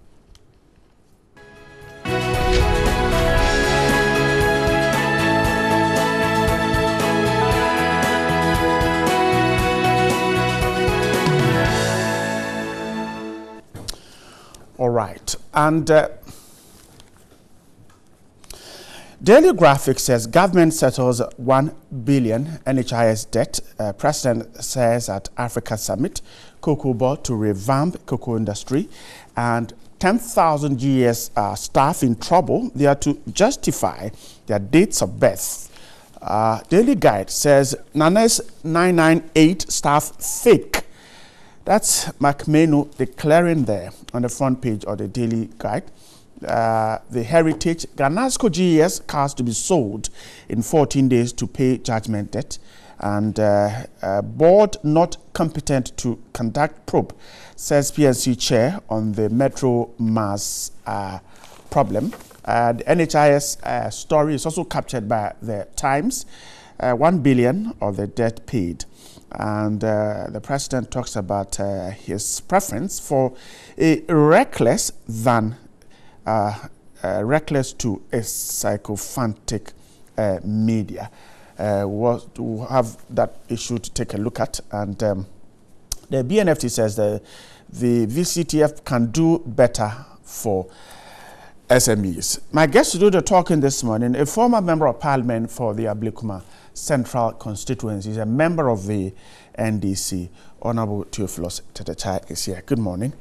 All right. And Daily Graphic says government settles 1 billion NHIS debt. President says at Africa Summit, Cocoa Board to revamp cocoa industry, and 10,000 GS staff in trouble. They are to justify their dates of birth. Daily Guide says Nana's 998 staff fake. That's McMenu declaring there on the front page of the Daily Guide. The Heritage Ganasco GES cars to be sold in 14 days to pay judgment debt, and board not competent to conduct probe, says PNC chair on the Metro Mass problem. The NHIS story is also captured by the Times. 1 billion of the debt paid, and the president talks about his preference for a reckless than reckless to a sycophantic media. We'll have that issue to take a look at. And the BNFT says the VCTF can do better for SMEs. My guest to do the talking this morning, a former member of parliament for the Ablekuma Central constituency, is a member of the NDC. Honorable Theophilus Tetechai is here. Good morning.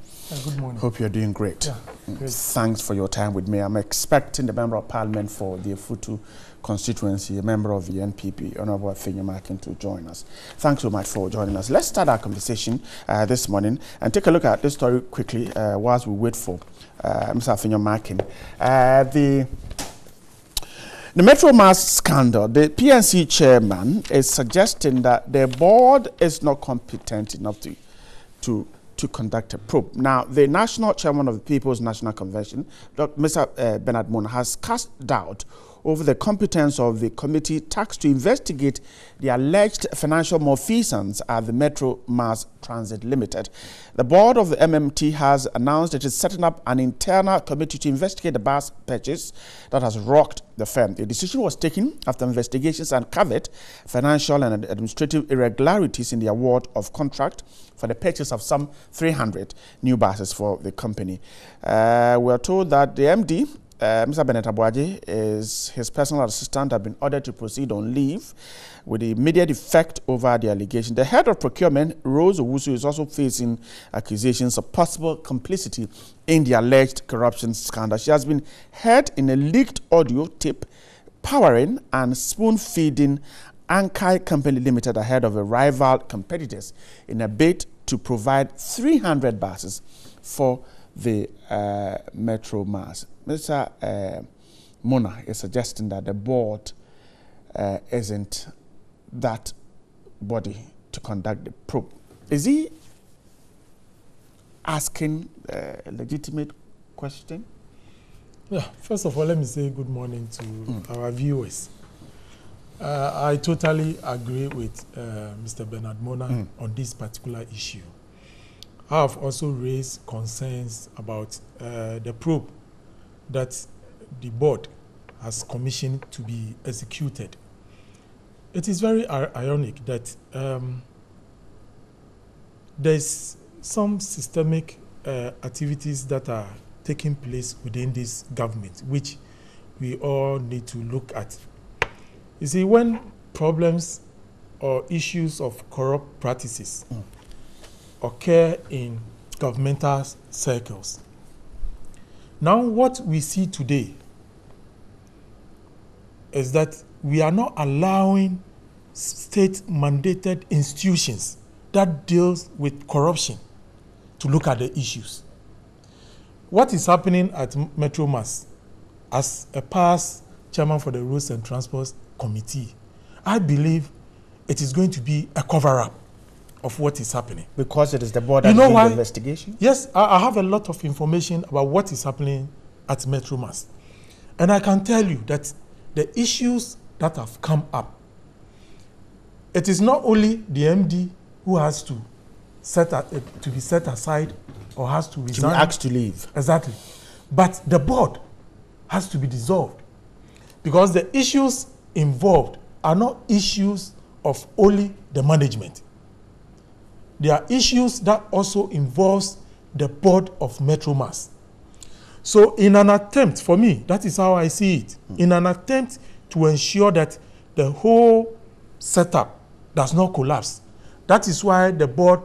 Good morning. Hope you're doing great. Yeah, great. Thanks for your time with me. I'm expecting the member of parliament for the Futu constituency, a member of the NPP, Honorable Afenyo to join us. Thanks so much for joining us. Let's start our conversation this morning and take a look at this story quickly whilst we wait for Mr. Afenyo. The Metro Mass scandal, the PNC chairman is suggesting that the board is not competent enough to conduct a probe. Now, the national chairman of the People's National Convention, Dr. Mr. Bernard Moon, has cast doubt over the competence of the committee tasked to investigate the alleged financial malfeasance at the Metro Mass Transit Limited. The board of the MMT has announced it is setting up an internal committee to investigate the bus purchase that has rocked the firm. The decision was taken after investigations uncovered financial and administrative irregularities in the award of contract for the purchase of some 300 new buses for the company. We are told that the MD, Mr. Bennett Abuaji, his personal assistant have been ordered to proceed on leave with immediate effect over the allegation. The head of procurement, Rose Owusu, is also facing accusations of possible complicity in the alleged corruption scandal. She has been heard in a leaked audio tape powering and spoon-feeding Ankai Company Limited ahead of a rival competitors in a bid to provide 300 buses for the Metro Mass. Mr. Mona is suggesting that the board isn't that body to conduct the probe. Is he asking a legitimate question? Yeah, first of all, let me say good morning to our viewers. I totally agree with Mr. Bernard Mona on this particular issue. I have also raised concerns about the probe that the board has commissioned to be executed. It is very ironic that there's some systemic activities that are taking place within this government, which we all need to look at. You see, when problems or issues of corrupt practices occur in governmental circles, now what we see today is that we are not allowing state-mandated institutions that deals with corruption to look at the issues. What is happening at Metro Mass, as a past chairman for the Roads and Transport Committee, I believe it is going to be a cover-up of what is happening. Because it is the board that is doing the investigation? Yes, I have a lot of information about what is happening at Metro Mass. And I can tell you that the issues that have come up, it is not only the MD who has to be set aside or has to resign. To be asked to leave. Exactly. But the board has to be dissolved because the issues involved are not issues of only the management. There are issues that also involves the board of Metro Mass. So in an attempt, for me, that is how I see it, in an attempt to ensure that the whole setup does not collapse, that is why the board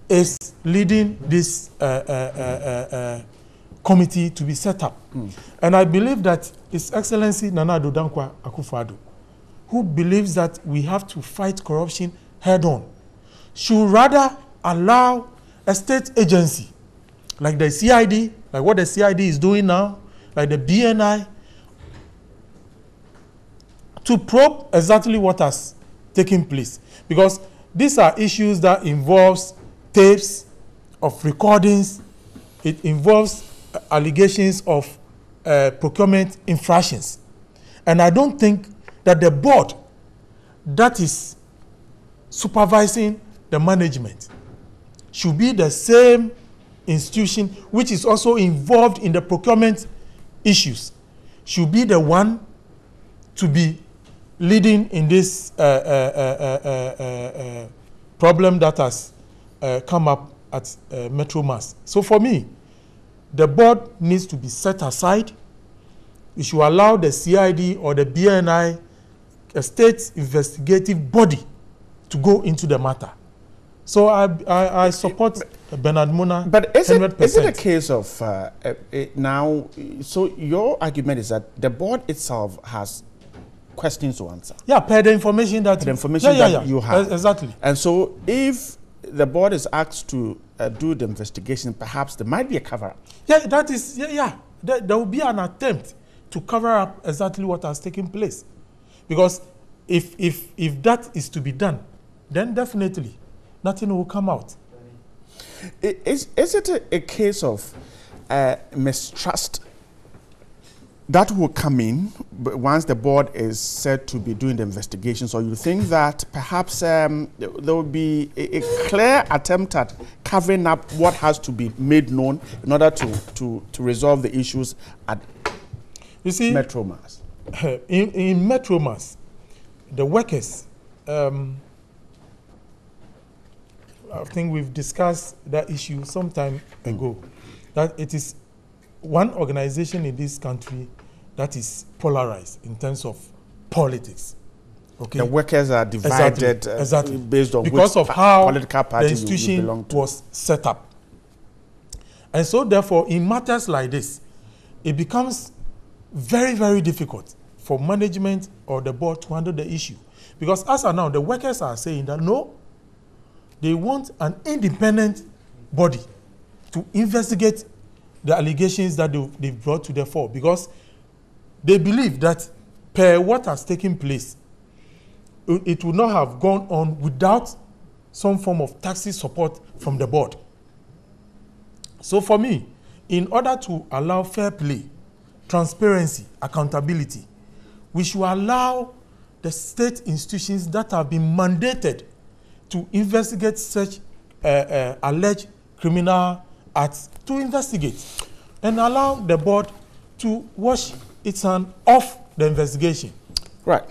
is leading this committee to be set up. And I believe that His Excellency Nana Addo Dankwa Akufo-Addo, who believes that we have to fight corruption head on, should rather allow a state agency like the CID, like what the CID is doing now, like the BNI, to probe exactly what has taken place. Because these are issues that involves tapes of recordings, it involves allegations of procurement infractions. And I don't think that the board that is supervising the management should be the same institution which is also involved in the procurement issues, should be the one to be leading in this problem that has come up at Metro Mass. So for me, the board needs to be set aside. We should allow the CID or the BNI, a state investigative body, to go into the matter. So I support Bernard Mona. But is it a case of now, so your argument is that the board itself has questions to answer? Yeah, per the information that, you have. Exactly. And so if the board is asked to do the investigation, perhaps there might be a cover-up. Yeah, that is, there will be an attempt to cover up exactly what has taken place. Because if that is to be done, then definitely nothing will come out. Is it a case of mistrust that will come in once the board is said to be doing the investigations, or you think that perhaps there will be a clear attempt at covering up what has to be made known in order to resolve the issues at Metro Mass? In Metro Mass, the workers, I think we've discussed that issue some time ago, that it is one organization in this country that is polarized in terms of politics. Okay, the workers are divided based on because which of how political party the institution was set up. And so therefore, in matters like this, it becomes very, very difficult for management or the board to handle the issue. Because as of now, the workers are saying that no, they want an independent body to investigate the allegations that they've brought to the fore, because they believe that per what has taken place, it would not have gone on without some form of taxi support from the board. So for me, in order to allow fair play, transparency, accountability, we should allow the state institutions that have been mandated to investigate such alleged criminal acts to investigate, and allow the board to wash its hand off the investigation. Right.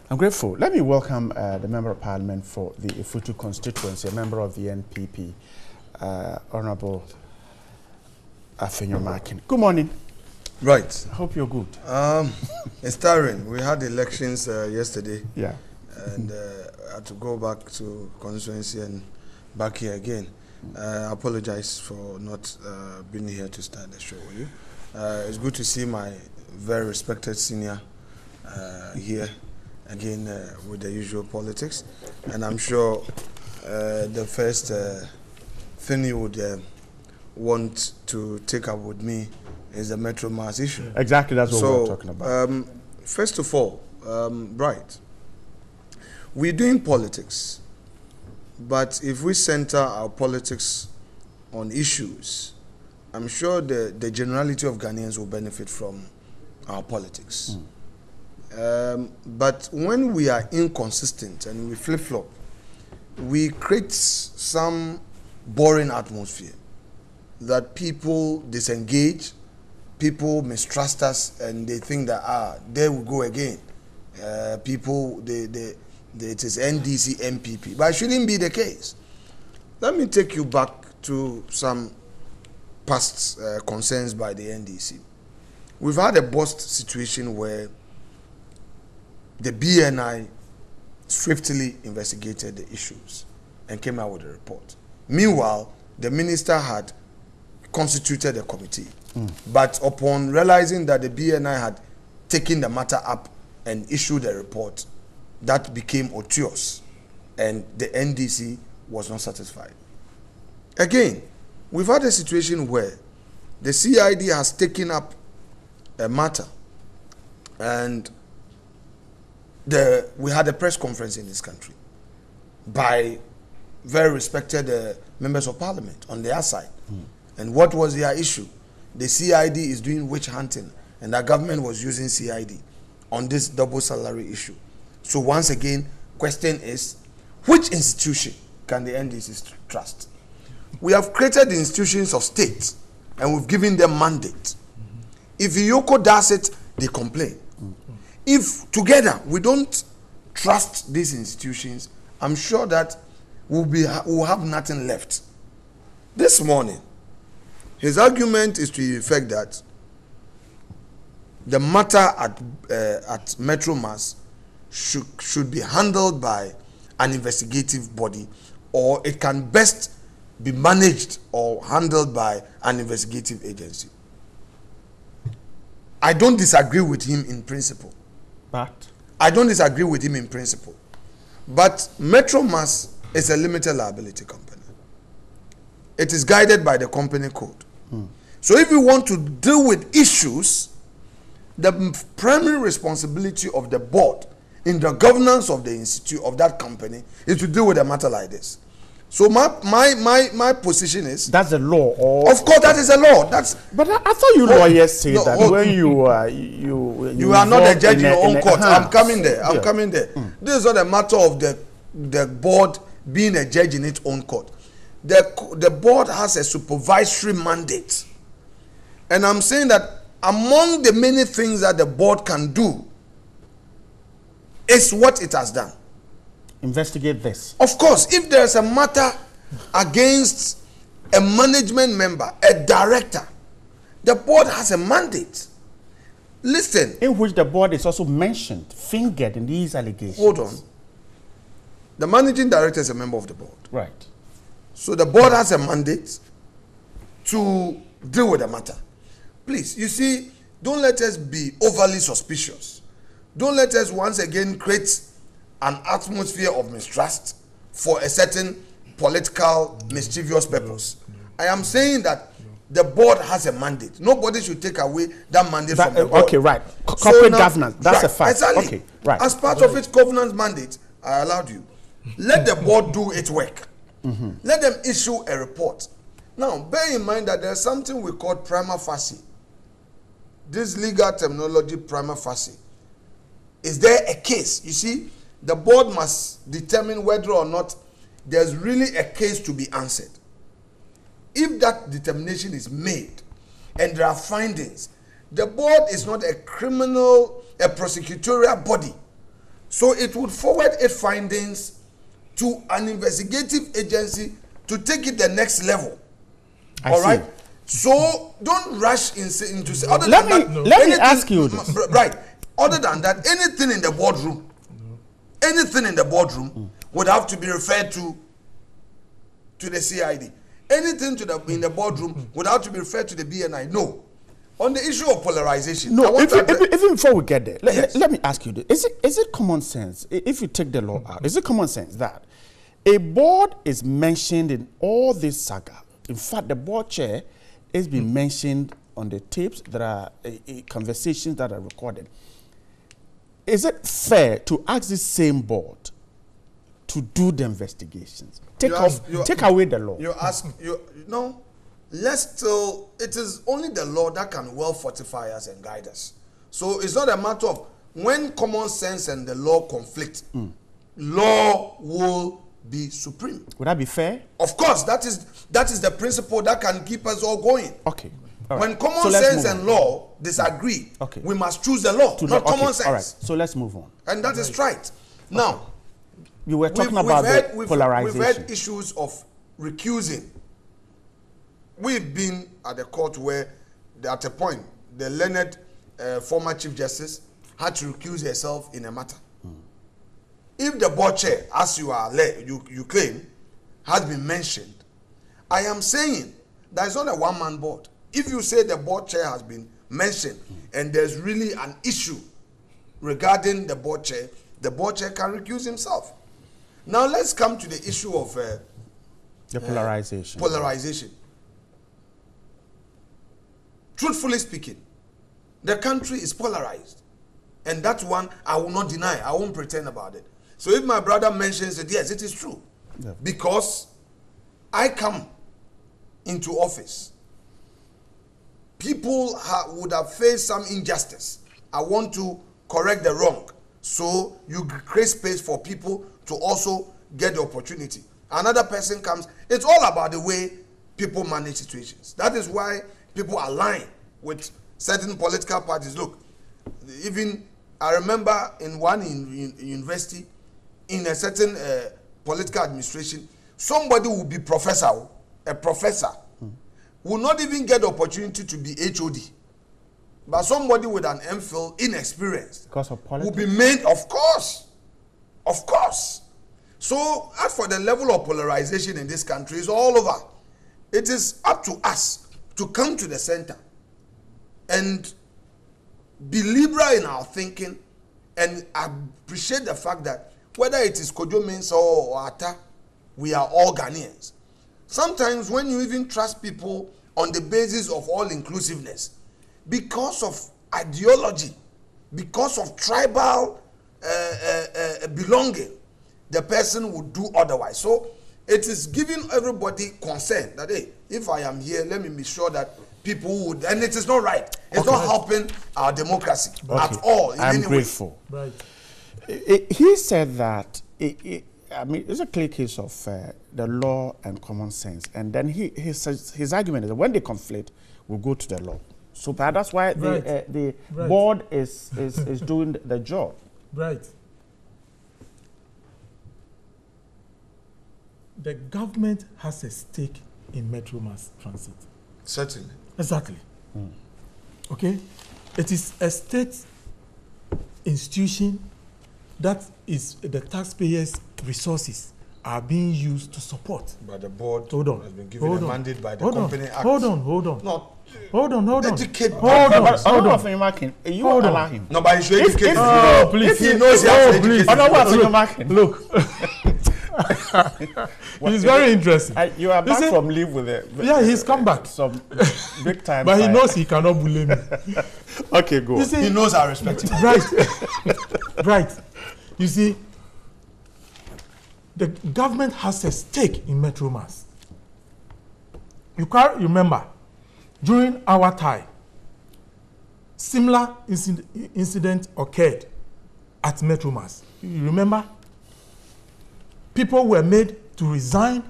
I'm grateful. Let me welcome the Member of Parliament for the Ifutu constituency, a member of the NPP, Honorable Afenyo Makin. Good morning. Right. Hope you're good. It's tiring. We had elections yesterday. Yeah. And I had to go back to constituency and back here again. I apologize for not being here to start the show with you. It's good to see my very respected senior here again with the usual politics. And I'm sure the first thing you would want to take up with me is the Metro Mass issue. Exactly, that's what we're talking about. First of all, right, we're doing politics, but if we center our politics on issues, I'm sure the generality of Ghanaians will benefit from our politics. But when we are inconsistent and we flip-flop, we create some boring atmosphere that people disengage, people mistrust us, and they think that, there we go again. People, it is NDC, MPP. But it shouldn't be the case. Let me take you back to some past concerns by the NDC. We've had a bust situation where the BNI swiftly investigated the issues and came out with a report. Meanwhile, the minister had constituted a committee. But upon realizing that the BNI had taken the matter up and issued a report, that became otious, and the NDC was not satisfied. Again, we've had a situation where the CID has taken up a matter, and we had a press conference in this country by very respected members of parliament on their side. And what was their issue? The CID is doing witch hunting, and the government was using CID on this double salary issue. So once again, question is, which institution can the NDC trust? We have created the institutions of state, and we've given them mandate. If Yoko does it, they complain. If together we don't trust these institutions, I'm sure that we'll have nothing left. This morning, his argument is to the effect that the matter at Metro Mass should be handled by an investigative body, or it can best be managed or handled by an investigative agency. I don't disagree with him in principle. I don't disagree with him in principle. But Metro Mass is a limited liability company. It is guided by the company code. So if you want to deal with issues, the primary responsibility of the board in the governance of the institute of that company is to deal with a matter like this. So my position is, that's a law. Or of course, that is a law. But I thought you lawyers say that when you are not a judge in your own court. I'm coming there. I'm coming there. This is not a matter of the board being a judge in its own court. The board has a supervisory mandate, and I'm saying that among the many things that the board can do is what it has done. Investigate this. Of course, if there's a matter against a management member, a director, the board has a mandate. Listen. In which the board is also mentioned, fingered in these allegations. Hold on. The managing director is a member of the board. Right. So the board has a mandate to deal with the matter. Please, you see, don't let us be overly suspicious. Don't let us once again create an atmosphere of mistrust for a certain political mischievous purpose. I am saying that the board has a mandate. Nobody should take away that mandate from the board. Okay, right. Corporate governance, that's a fact. Exactly. Okay, right. As part of its governance mandate, I allowed you. Let the board do its work. Let them issue a report. Now, bear in mind that there's something we call prima facie. This legal terminology, prima facie. Is there a case? You see, the board must determine whether or not there's really a case to be answered. If that determination is made and there are findings, the board is not a prosecutorial body. So it would forward its findings to an investigative agency to take it the next level. All right? So don't rush into say, other than that, let me ask you this. Right. Other than that, anything in the boardroom, would have to be referred to the CID. Anything in the boardroom would have to be referred to the BNI. No. On the issue of polarization. No, even before we get there, let me ask you this. Is it common sense, if you take the law out, is it common sense that a board is mentioned in all this saga? In fact, the board chair has been mentioned on the tapes. There are conversations that are recorded. Is it fair to ask this same board to do the investigations? Take away the law. No. It is only the law that can well fortify us and guide us. So it's not a matter of when common sense and the law conflict, law will be supreme. Would that be fair? Of course, that is the principle that can keep us all going. Okay. When common sense and law disagree, we must choose the law, not common sense. All right, so let's move on. And that is right. Now, you were talking about the polarization. We've had issues of recusing. We've been at the court where, at a point, the learned former Chief Justice had to recuse herself in a matter. If the board chair, as you claim, has been mentioned, I am saying that it's not a one-man board. If you say the board chair has been mentioned and there's really an issue regarding the board chair can recuse himself. Now let's come to the issue of the polarization. Polarization. Truthfully speaking, the country is polarized. And that one I will not deny. I won't pretend about it. So if my brother mentions it, yes, it is true. Yeah. Because I come into office, people would have faced some injustice. I want to correct the wrong. So you create space for people to also get the opportunity. Another person comes. It's all about the way people manage situations. That is why people align with certain political parties. Look, even I remember in one university, in a certain political administration, somebody will be a professor, will not even get the opportunity to be HOD. But somebody with an MPhil, inexperienced, because of politics, will be made, of course. So as for the level of polarization in this country, it's all over. It is up to us to come to the center and be liberal in our thinking and appreciate the fact that whether it is Kojo Mensah or Atta, we are all Ghanaians. Sometimes when you even trust people on the basis of all inclusiveness, because of ideology, because of tribal belonging, the person would do otherwise. So it is giving everybody consent that, hey, if I am here, let me be sure that people would, and it is not right. It's not helping our democracy at all. I'm grateful. Right. He said that, I mean, it's a clear case of the law and common sense. And then his argument is that when they conflict, we'll go to the law. So that's why the board is doing the job. Right. The government has a stake in Metro Mass Transit. Certainly. Exactly. Okay? It is a state institution that is the taxpayers' resources are being used to support. But the board has been given a mandate by the Company Act. Hold on. No, Hold on. Educate. Hold on. You allow him. No, but he should educate. Please. If he knows he has to educate. Look. He's very interesting. You are back from leave with it. Yeah, he's come back. Some big time. But he knows he cannot bully me. Okay, go. See, he knows I respect him. Right. Right. You see, the government has a stake in Metro Mass. You can't remember, during our time, similar incident occurred at Metro Mass. You remember? People were made to resign.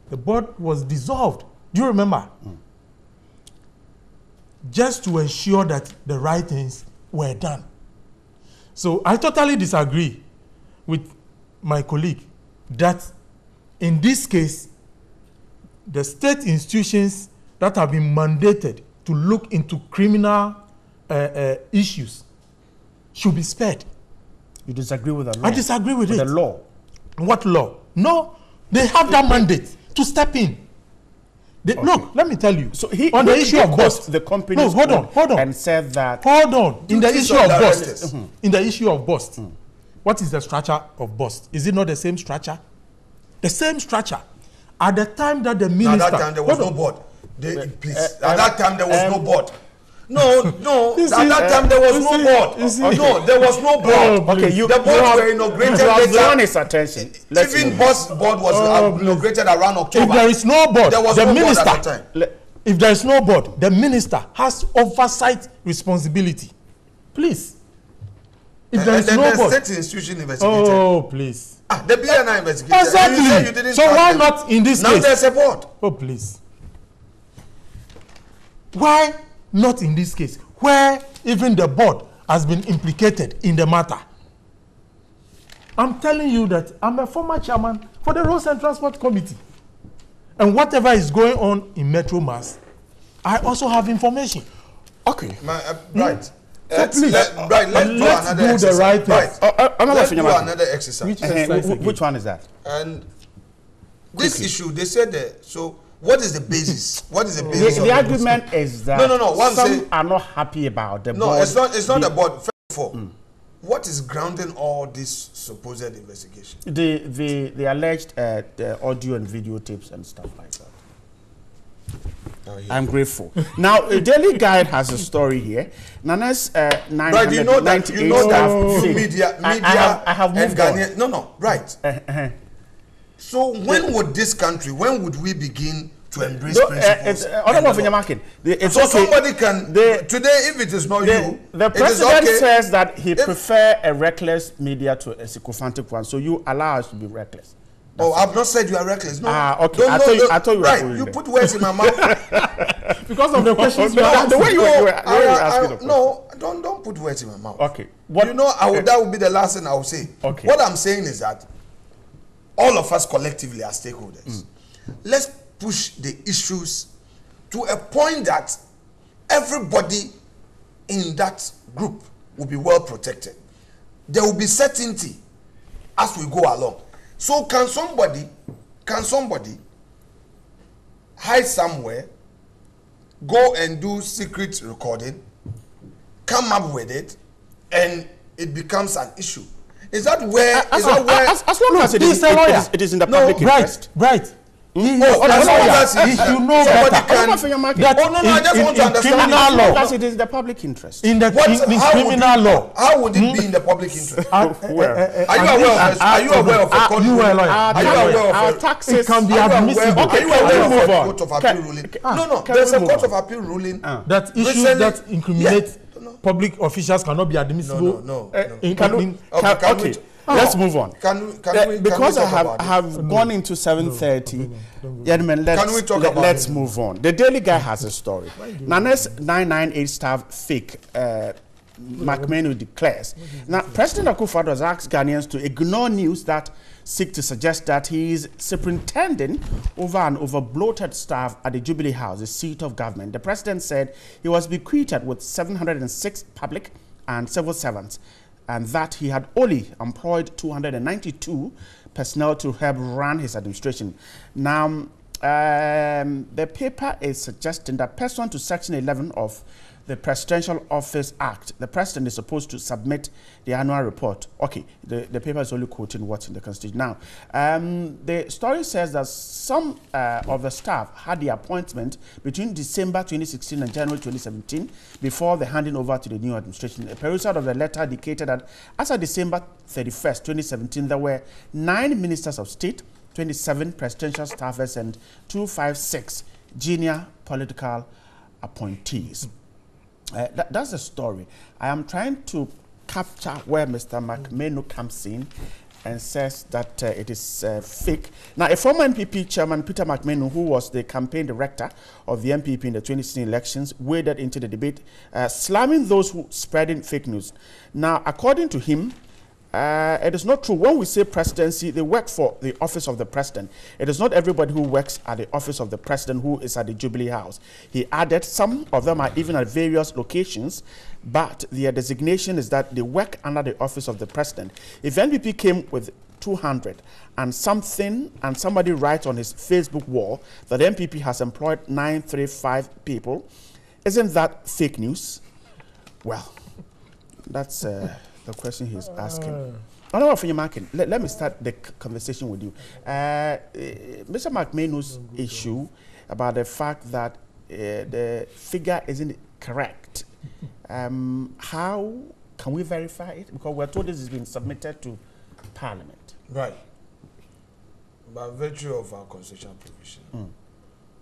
The board was dissolved. Do you remember? Just to ensure that the right things were done. So I totally disagree with my colleague that in this case, the state institutions that have been mandated to look into criminal issues should be spared. You disagree with the law? I disagree with it. The law? What law? No, they have that mandate to step in. Look, let me tell you. So he on the issue of bust, the company. No, hold on. And said that. Hold on. In the issue of bust, what is the structure of bust? Is it not the same structure? The same structure. At the time that the minister. At that time there was no board. Please. At that time there was no board. No. At that time there was no board. No, there was no board. Okay, the boards were inaugurated later. Drawn his attention. Even board was inaugurated around October. If there is no board, there was the no minister. board at that time. If there is no board, the minister has oversight responsibility. Please. If there is no board. The state institution investigated. Oh, please. The BNI investigated. Exactly. So why not in this case? Now there's a board. Oh, please. Why not in this case, where even the board has been implicated in the matter? I'm telling you that I'm a former chairman for the Roads and Transport Committee. And whatever is going on in Metro Mass, I also have information. Okay. Right. So please, let's do the right thing. Let's do another exercise. Which one is that? And this issue, they said that, so what is the basis? What is the basis? The argument is that some are not happy about the board. No, it's not the board. First of all, what is grounding all this supposed investigation? The alleged the audio and video tapes and stuff like that. I'm grateful. Now, Daily Guide has a story here. Nana's 998 media I have moved on. No, right. So when would this country, when would we begin to embrace principles? So somebody can, today if it is not you, the president says that he prefers a reckless media to a sycophantic one, so you allow us to be reckless. I've not said you are reckless. No. Okay. I thought you were right. You put words in my mouth. Because of the questions the way you were asking the question. No, don't put words in my mouth. Okay. That would be the last thing I will say. Okay. What I'm saying is that all of us collectively are stakeholders. Let's push the issues to a point that everybody in that group will be well protected. There will be certainty as we go along. So can somebody hide somewhere, go and do secret recording, come up with it, and it becomes an issue? Is that where? As long as it is in the public interest. Right. He should know better. I just want to understand. Criminal law. As it is the public interest. In criminal law. How would it be in the public interest? Are you aware of a court ruling? Are you aware of our taxes? It can be admissible. Are you aware of a court of appeal ruling? No. There's a court of appeal ruling that issues that incriminate public officials cannot be admissible. No. Okay. Let's move on. Because I have gone into 7:30. Gentlemen, let's move on. The Daily Guy has a story. Nana's 998 staff fake. McMenu declares. Now, President Akufo-Addo has asked Ghanaians to ignore news that seek to suggest that he is superintending over an overbloated staff at the Jubilee House, the seat of government. The president said he was bequeathed with 706 public and civil servants, and that he had only employed 292 personnel to help run his administration. Now, The paper is suggesting that pursuant to Section 11 of the Presidential Office Act, the president is supposed to submit the annual report. Okay, the paper is only quoting what's in the Constitution. Now, the story says that some of the staff had the appointment between December 2016 and January 2017 before the handing over to the new administration. A perusal of the letter indicated that as of December 31st, 2017, there were 9 ministers of state, 27 presidential staffers, and 256 junior political appointees. That's the story. I am trying to capture where Mr. McMenu comes in and says that it is fake. Now, a former NPP chairman, Peter McMenu, who was the campaign director of the NPP in the 2016 elections, waded into the debate, slamming those who spreading fake news. Now, according to him, it is not true. When we say presidency, they work for the office of the president. It is not everybody who works at the office of the president who is at the Jubilee House. He added some of them are even at various locations, but their designation is that they work under the office of the president. If NPP came with 200 and somebody writes on his Facebook wall that the NPP has employed 935 people, isn't that fake news? Well, that's the question he's asking. Let me start the conversation with you. Mr. McMenu's issue about the fact that the figure isn't correct. How can we verify it? Because we're told this has been submitted to Parliament. Right. By virtue of our constitutional provision,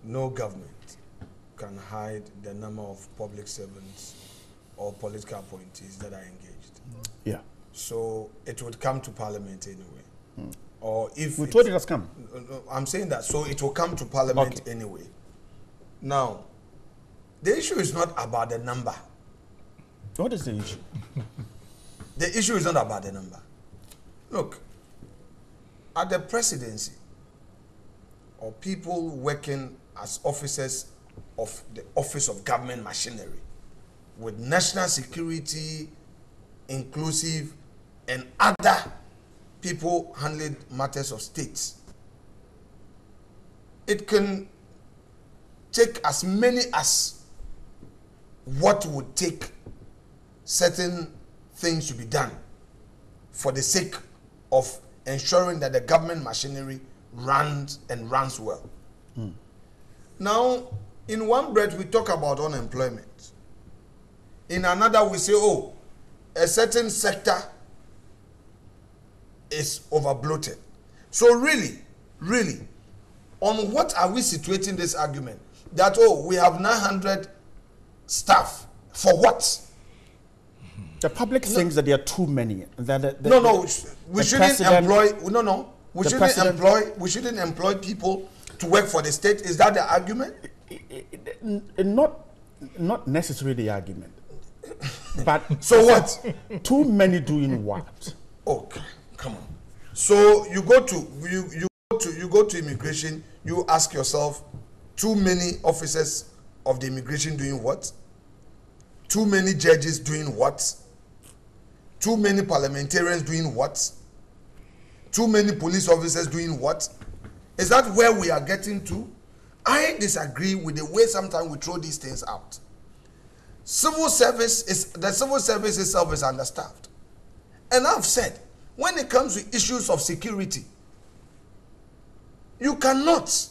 no government can hide the number of public servants or political appointees that are engaged. Yeah. So it would come to Parliament anyway. Or if we told it has come. I'm saying that, so it will come to Parliament anyway. Now, the issue is not about the number. What is the issue? The issue is not about the number. Look, at the presidency, or people working as officers of the office of government machinery, with national security, inclusive, and other people handling matters of states, it can take as many as what would take certain things to be done for the sake of ensuring that the government machinery runs well. Now, in one breath, we talk about unemployment. In another, we say, oh, a certain sector is overbloated. So really, on what are we situating this argument? That, oh, we have 900 staff. For what? The public thinks that there are too many. We shouldn't employ people to work for the state. Is that the argument? Not necessarily the argument. But so what? Too many doing what? Okay, come on. So you go to immigration. You ask yourself, too many officers of the immigration doing what? Too many judges doing what? Too many parliamentarians doing what? Too many police officers doing what? Is that where we are getting to? I disagree with the way sometimes we throw these things out. The civil service itself is understaffed. And I've said, when it comes to issues of security, you cannot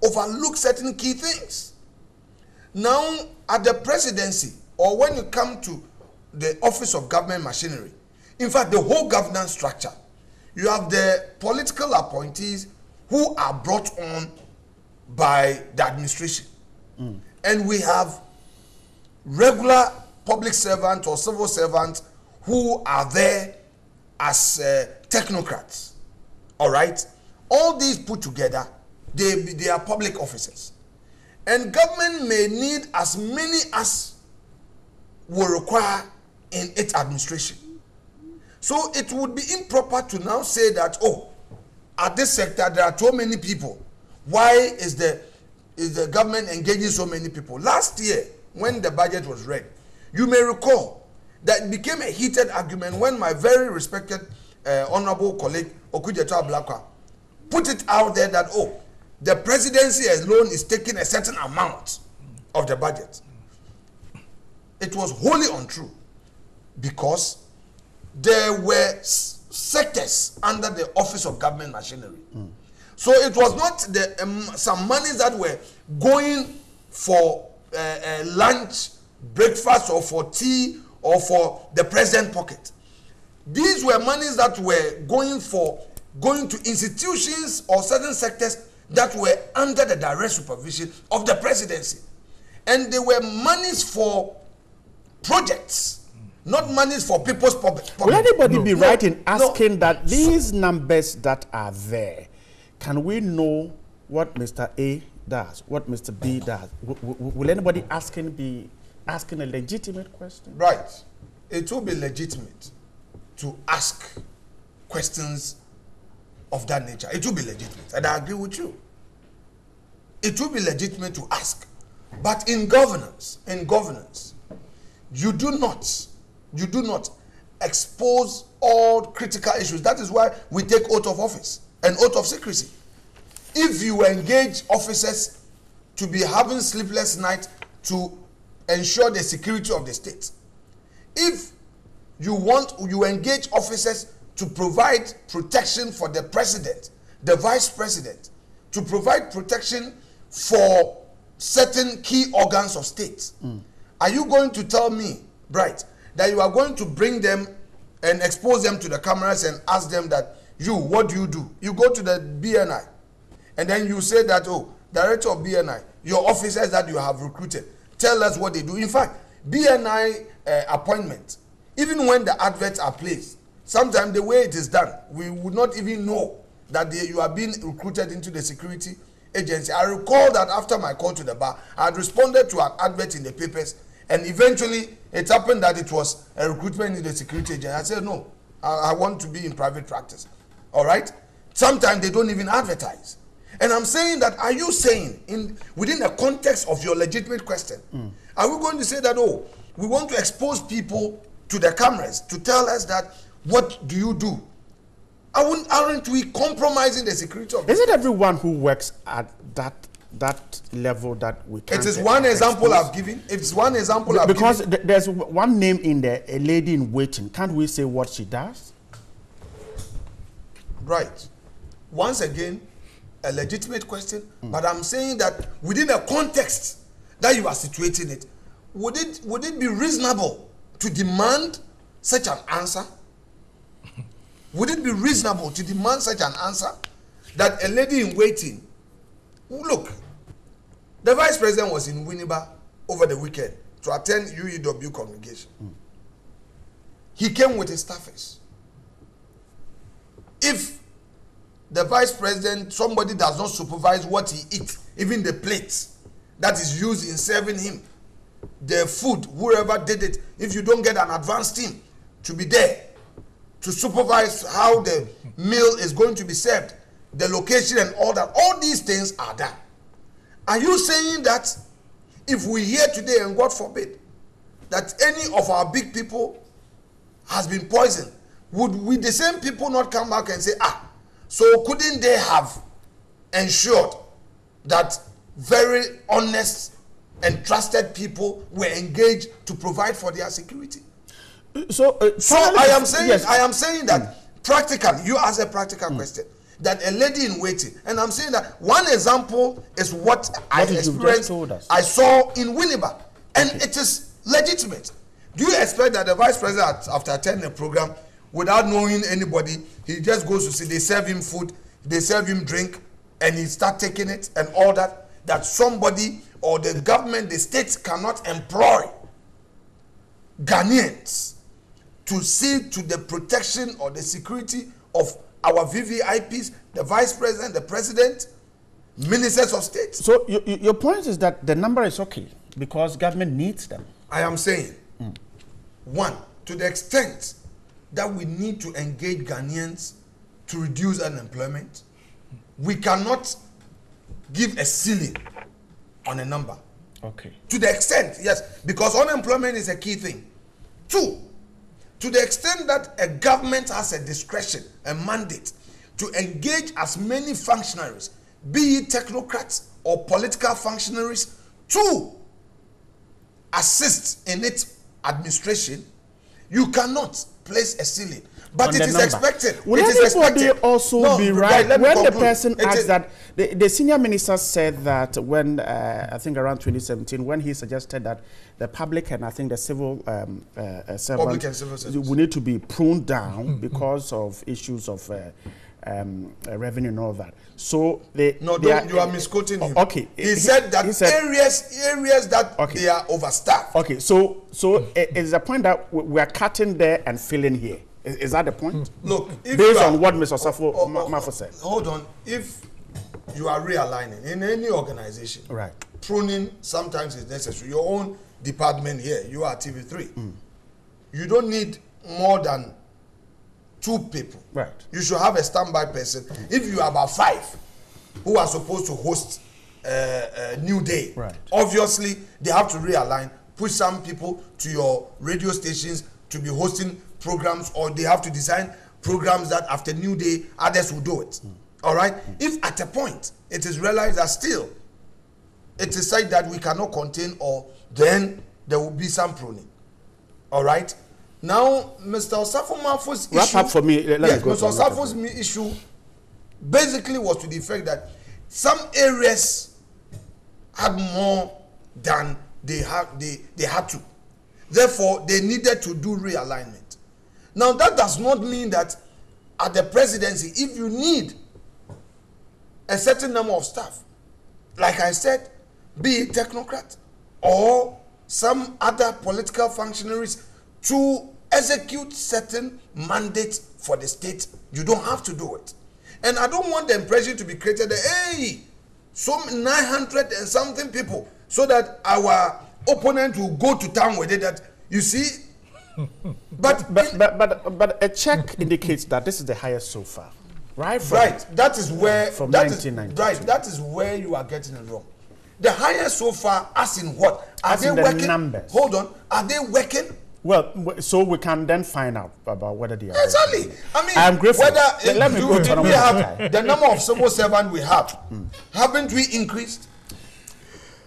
overlook certain key things. Now, at the presidency, or when you come to the office of government machinery, in fact, the whole governance structure, you have the political appointees who are brought on by the administration. And we have regular public servants or civil servants who are there as technocrats. All right? All these put together, they are public officers. And government may need as many as will require in its administration. So it would be improper to now say that, oh, at this sector there are so many people. Why is the government engaging so many people? Last year, when the budget was read, you may recall that it became a heated argument when my very respected honorable colleague Okujeto Ablakwa put it out there that, oh, the presidency alone is taking a certain amount of the budget. It was wholly untrue, because there were sectors under the Office of Government Machinery. So it was not the some monies that were going for lunch, breakfast, or for tea, or for the president pocket. These were monies that were going to institutions or certain sectors that were under the direct supervision of the presidency. And they were monies for projects, not monies for people's pocket. Will anybody be right in asking that these numbers that are there, can we know what Mr. A does, what Mr. B does? Will anybody be asking a legitimate question? Right. It will be legitimate to ask questions of that nature. It will be legitimate, and I agree with you. It will be legitimate to ask. But in governance, you do not expose all critical issues. That is why we take oath of office and oath of secrecy. If you engage officers to be having sleepless nights to ensure the security of the state, if you engage officers to provide protection for the president, the vice president, to provide protection for certain key organs of state, are you going to tell me, Bright, that you are going to bring them and expose them to the cameras and ask them that, what do? You go to the BNI and then you say that, Director of BNI, your officers that you have recruited, tell us what they do. In fact, BNI appointment, even when the adverts are placed, sometimes the way it is done, we would not even know that you are being recruited into the security agency. I recall that after my call to the bar, I had responded to an advert in the papers, and eventually it happened that it was a recruitment in the security agency. I said, no, I want to be in private practice. All right? Sometimes they don't even advertise. And I'm saying that, are you saying, within the context of your legitimate question, are we going to say that, we want to expose people to the cameras to tell us that, what do you do? Aren't we compromising the security of the state? Is it everyone who works at that level that we can? It is one example I've given. It's one example I've given. Because there's one name in there, a lady in waiting. Can't we say what she does? Right. Once again, a legitimate question, but I'm saying that within a context that you are situating it, would it be reasonable to demand such an answer? Would it be reasonable to demand such an answer that a lady in waiting, look, the vice president was in Winneba over the weekend to attend UEW congregation. He came with his staffers. If the vice president, somebody does not supervise what he eats, even the plates that is used in serving him, the food, whoever did it, if you don't get an advanced team to be there to supervise how the meal is going to be served, the location and all that, all these things are done. Are you saying that if we hear today, and God forbid, that any of our big people has been poisoned, would we, the same people, not come back and say, so couldn't they have ensured that very honest and trusted people were engaged to provide for their security? So I am saying, yes. I am saying that practically, you ask a practical question, that a lady in waiting, and I'm saying that one example is what I experienced, I saw in Winneba, and it is legitimate. Do you expect that the vice president, after attending a program, without knowing anybody, he just goes to see, they serve him food, they serve him drink, and he start taking it and all that somebody or the government, the states cannot employ Ghanaians to see to the protection or the security of our VVIPs, the vice president, the president, ministers of state? So your point is that the number is okay because government needs them. I am saying, one, to the extent that we need to engage Ghanaians to reduce unemployment, we cannot give a ceiling on a number. Okay. To the extent, yes, because unemployment is a key thing. Two, to the extent that a government has a discretion, a mandate to engage as many functionaries, be it technocrats or political functionaries, to assist in its administration, you cannot place a ceiling. But it is expected. Will everybody also be right? When the person asked that, the senior minister said that when, I think around 2017, when he suggested that the public and I think the civil servants will need to be pruned down because of issues of revenue and all that. So you are misquoting him. Okay, he said that areas that they are overstaffed. Okay, so it's the point that we are cutting there and filling here. Is that the point? Look, based on what Mr. Safo said. Hold on. If you are realigning in any organization, right, pruning sometimes is necessary. Your own department here, you are TV3. You don't need more than 2 people. Right. You should have a standby person. If you are about 5 who are supposed to host Newday, right, obviously they have to realign, push some people to your radio stations to be hosting programs, or they have to design programs that after Newday others will do it. All right. If at a point it is realized that still it is said that we cannot contain, or then there will be some pruning. All right. Now, Mr. Osafo-Mafo's issue. Wrap up for me. Yes, Mr. Osafo's issue basically was to the effect that some areas had more than they had to. Therefore, they needed to do realignment. Now, that does not mean that at the presidency, if you need a certain number of staff, like I said, be it technocrat or some other political functionaries to execute certain mandates for the state, you don't have to do it. And I don't want the impression to be created that, hey, some 900 and something people, so that our opponent will go to town with it, that, you see. But a check indicates that this is the highest so far, right? That is where from that 1992. Right. That is where you are getting it wrong. The highest so far, as in what? Are as they in the working? Numbers. Hold on. Are they working? Well, so we can then find out about whether they are. Exactly. I mean, I'm grateful. Whether let me go to we have the number of civil servants we have, haven't we increased?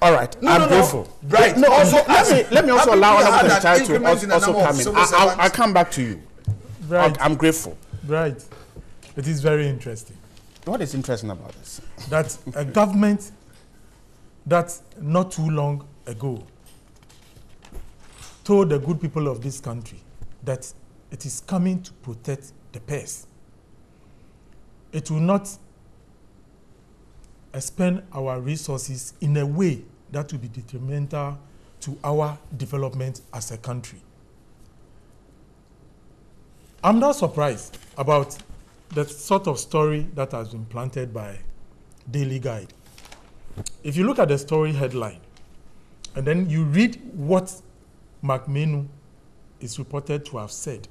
All right, I'm grateful. Right. No, also, let me also allow another child to also come in. I'll come back to you. Right. I'm grateful. Right. It is very interesting. What is interesting about this? That a government that not too long ago told the good people of this country that it is coming to protect the purse. It will not expend our resources in a way that will be detrimental to our development as a country. I'm not surprised about the sort of story that has been planted by Daily Guide. If you look at the story headline, and then you read what McMenu is reported to have said,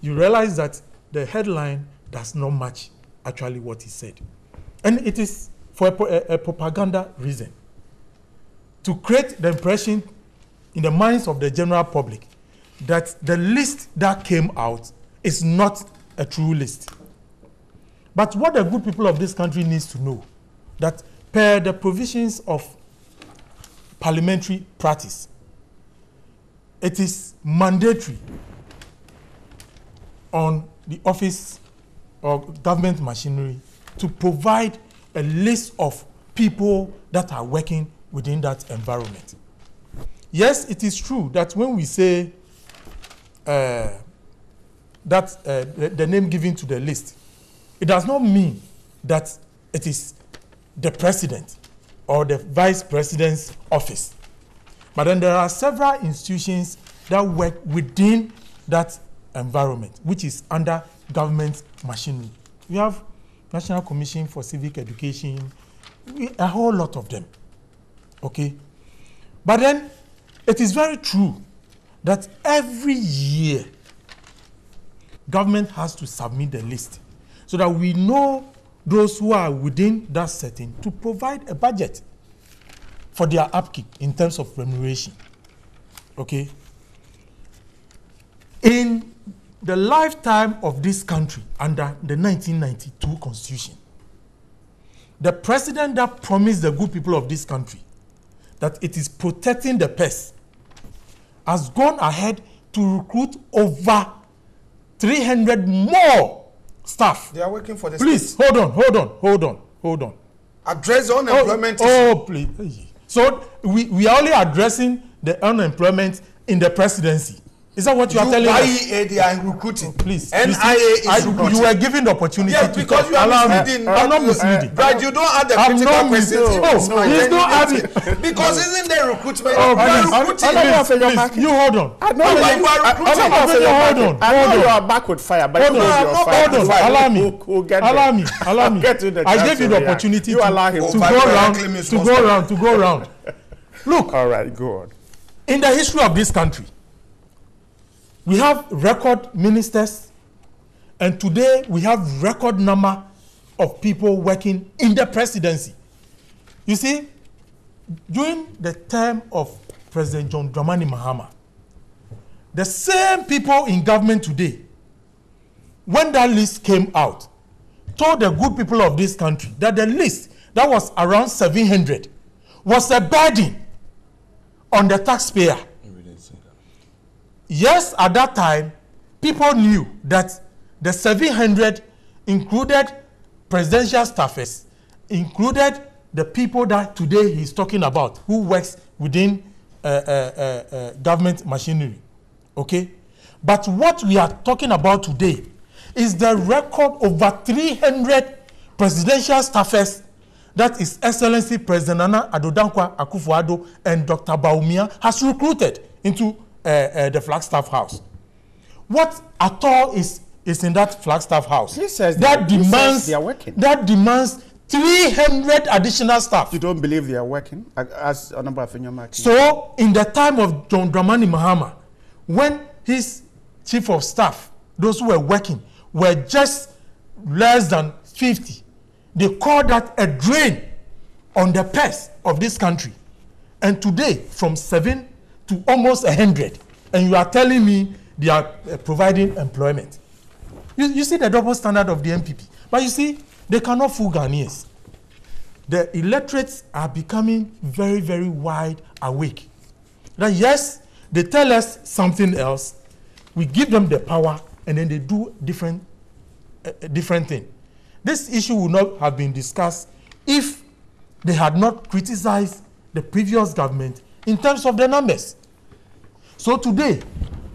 you realize that the headline does not match actually what he said. And it is for a propaganda reason, to create the impression in the minds of the general public that the list that came out is not a true list. But what the good people of this country needs to know, that per the provisions of parliamentary practice, it is mandatory on the office or government machinery to provide a list of people that are working within that environment. Yes, it is true that when we say the name given to the list, it does not mean that it is the president or the vice president's office. But then there are several institutions that work within that environment, which is under government machinery. We have National Commission for Civic Education, a whole lot of them. Okay? But then it is very true that every year government has to submit the list so that we know those who are within that setting to provide a budget for their upkeep in terms of remuneration. Okay? In the lifetime of this country under the 1992 Constitution, the president that promised the good people of this country that it is protecting the pest has gone ahead to recruit over 300 more staff. They are working for the Please, state. hold on. Address the unemployment issue. Oh, please. So we are only addressing the unemployment in the presidency. Is that what you are telling us? IEA, they are recruiting. Oh, please. NIA is recruiting. You were given the opportunity yes, to because talk. you are misleading. I'm not misleading. But you don't have the critical questions. He's not having. Because isn't there recruitment? Oh, please, you hold on. I know you are recruiting. I know you are back with fire, but hold on. Allow me. I gave you the opportunity to go around. Look. All right, go on. In the history of this country, we have record ministers, and today we have record number of people working in the presidency. You see, during the term of President John Dramani Mahama, the same people in government today, when that list came out, told the good people of this country that the list that was around 700 was a burden on the taxpayer. Yes, at that time, people knew that the 700 included presidential staffers, included the people that today he's talking about, who works within government machinery. Okay? But what we are talking about today is the record over 300 presidential staffers that His Excellency President Nana Addo Dankwa Akufo-Addo and Dr. Bawumia has recruited into the Flagstaff House. What at all is in that Flagstaff House? He says that they are working. That demands 300 additional staff. You don't believe they are working, as a number of your market. So, in the time of John Dramani Mahama, when his chief of staff, those who were working, were just less than 50, they called that a drain on the purse of this country. And today, from 7 to almost 100, and you are telling me they are providing employment. You see the double standard of the MPP. But you see, they cannot fool Ghanaians. The electorates are becoming very, very wide awake. That yes, they tell us something else, we give them the power, and then they do different thing. This issue would not have been discussed if they had not criticized the previous government in terms of the numbers. So today,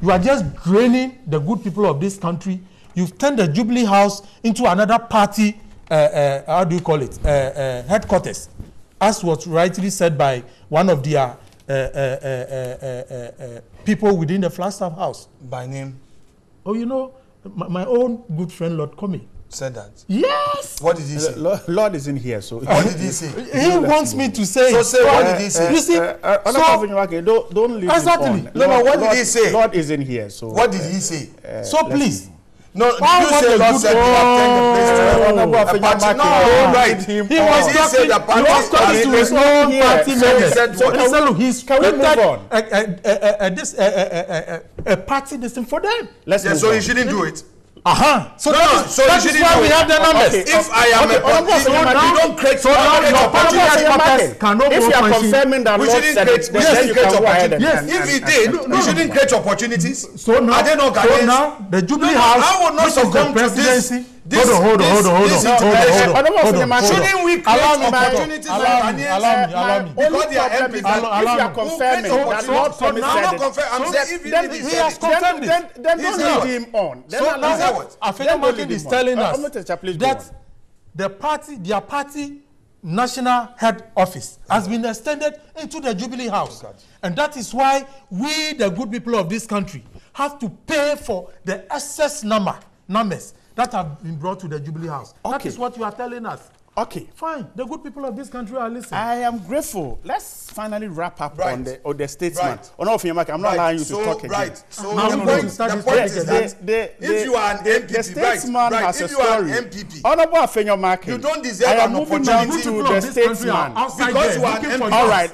you are just draining the good people of this country. You've turned the Jubilee House into another party, how do you call it, headquarters, as was rightly said by one of their people within the Flagstaff House. By name? Oh, you know, my own good friend, Lord Comey. Said that? Yes. What did he say? Lord is in here, so. What did he say? He wants me to say. So say what did he say? You see, don't leave exactly. him on. No, what did he say? Lord is in here, so. What did he say? So please. No, did you say Lord said you have turned the place to a party? No, right. He was talking to his own party members. So he said, look, he's created a party this thing for them. So he shouldn't do it. So that is why we have the numbers. If I am a politician, you don't create opportunities. If you are confirming that Lord said it, then you can go ahead. If he did, you shouldn't create opportunities. So now the Jubilee House, which is the presidency. Hold on. Shouldn't we create opportunities like Ghanaians? Because they are MPs. If you are confirming that Lord said it, he has confirmed it. Then don't lead him on. So now what Afenyo is telling us that their party national head office has been extended into the Jubilee House. And that is why we, the good people of this country, have to pay for the excess numbers that have been brought to the Jubilee House. That is what you are telling us. Okay. Fine. The good people of this country are listening. I am grateful. Let's finally wrap up on the statement. I'm not allowing you to talk again. So the point is that if you are an MPP, the statesman has a story. Honorable Afenyo Market, you don't deserve an opportunity to the statesman. Because you are an MPP. All right.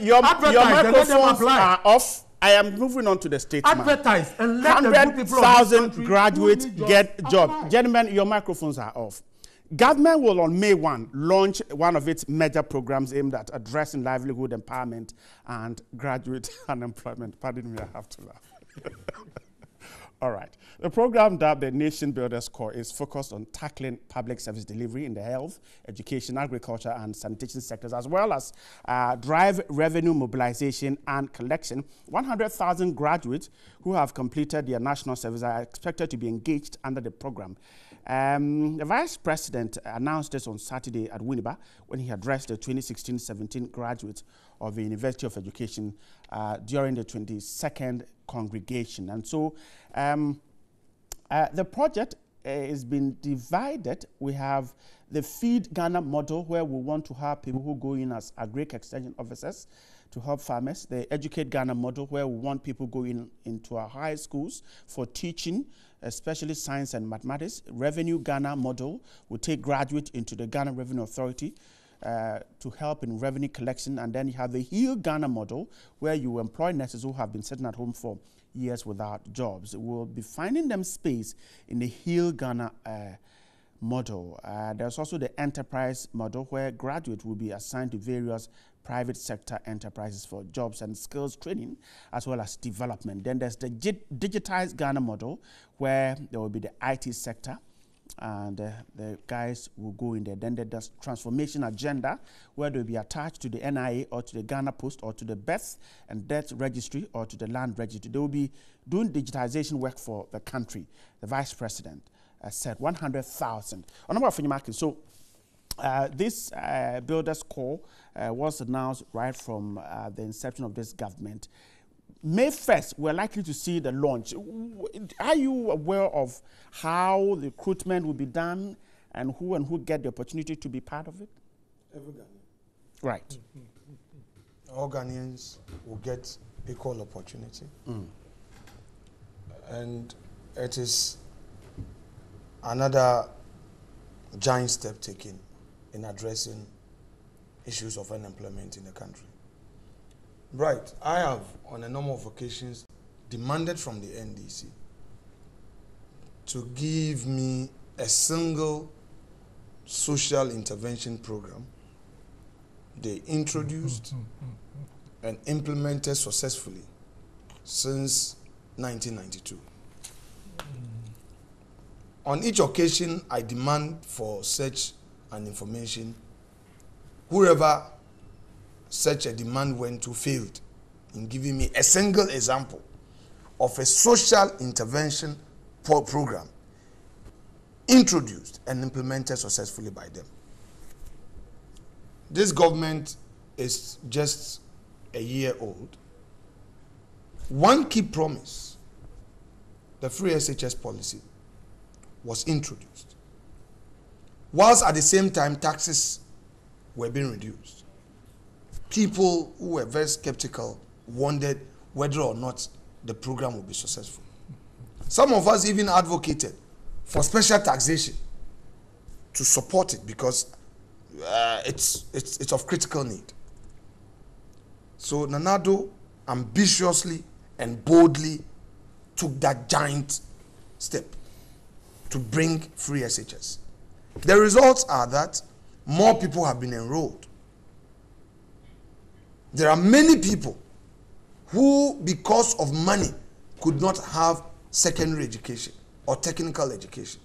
Your microphones are off. I am moving on to the statement. Advertise and let the good people of this country 100,000 graduates get jobs. Gentlemen, your microphones are off. Government will on May 1 launch one of its major programs aimed at addressing livelihood empowerment and graduate unemployment. Pardon me, I have to laugh. All right. The program dubbed the Nation Builders Corps is focused on tackling public service delivery in the health, education, agriculture, and sanitation sectors, as well as drive revenue mobilization and collection. 100,000 graduates who have completed their national service are expected to be engaged under the program. The Vice President announced this on Saturday at Winneba when he addressed the 2016-17 graduates of the University of Education during the 22nd congregation. And so the project is being divided. We have the Feed Ghana model, where we want to have people who go in as agric extension officers to help farmers. The Educate Ghana model, where we want people going into our high schools for teaching, especially science and mathematics. Revenue Ghana model will take graduates into the Ghana Revenue Authority to help in revenue collection. And then you have the Heal Ghana model, where you employ nurses who have been sitting at home for years without jobs. We'll be finding them space in the Heal Ghana model. There's also the Enterprise model, where graduates will be assigned to various private sector enterprises for jobs and skills training, as well as development. Then there's the Digitized Ghana model, where there will be the IT sector, and the guys will go in there. Then there's Transformation Agenda, where they'll be attached to the NIA or to the Ghana Post or to the Birth and Death Registry or to the Land Registry. They will be doing digitization work for the country. The Vice President said 100,000. So this Builders Corps was announced right from the inception of this government. May 1st, we're likely to see the launch. Are you aware of how the recruitment will be done and who get the opportunity to be part of it? Every Ghanaian. Right. All Ghanaians will get equal opportunity. And it is another giant step taken in addressing issues of unemployment in the country. Right, I have on a number of occasions demanded from the NDC to give me a single social intervention program they introduced and implemented successfully since 1992. On each occasion, I demand for such an information. Whoever such a demand went to failed in giving me a single example of a social intervention program introduced and implemented successfully by them. This government is just a year old. One key promise, the free SHS policy, was introduced, whilst at the same time taxes were being reduced. People who were very skeptical wondered whether or not the program would be successful. Some of us even advocated for special taxation to support it because it's of critical need. So Nanado ambitiously and boldly took that giant step to bring free SHS. The results are that more people have been enrolled. There are many people who, because of money, could not have secondary education or technical education.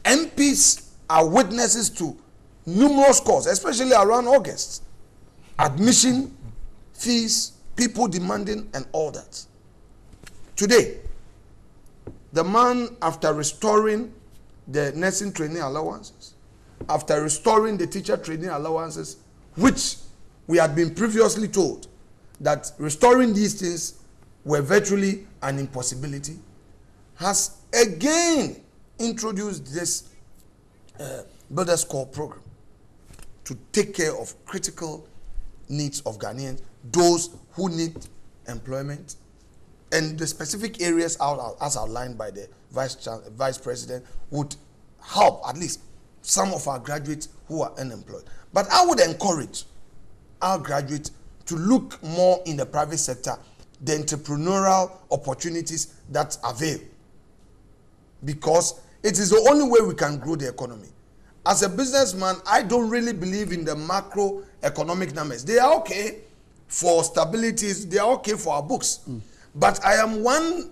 MPs are witnesses to numerous calls, especially around August. Admission, fees, people demanding, and all that. Today, the man, after restoring the nursing training allowances, after restoring the teacher training allowances, which we had been previously told that restoring these things were virtually an impossibility, has again introduced this Builders Corps program to take care of critical needs of Ghanaians, those who need employment, and the specific areas as outlined by the Vice President would help at least some of our graduates who are unemployed. But I would encourage our graduates to look more in the private sector, the entrepreneurial opportunities that avail, because it is the only way we can grow the economy. as a businessman, I don't really believe in the macroeconomic numbers. They are okay for stabilities, they are okay for our books. But I am one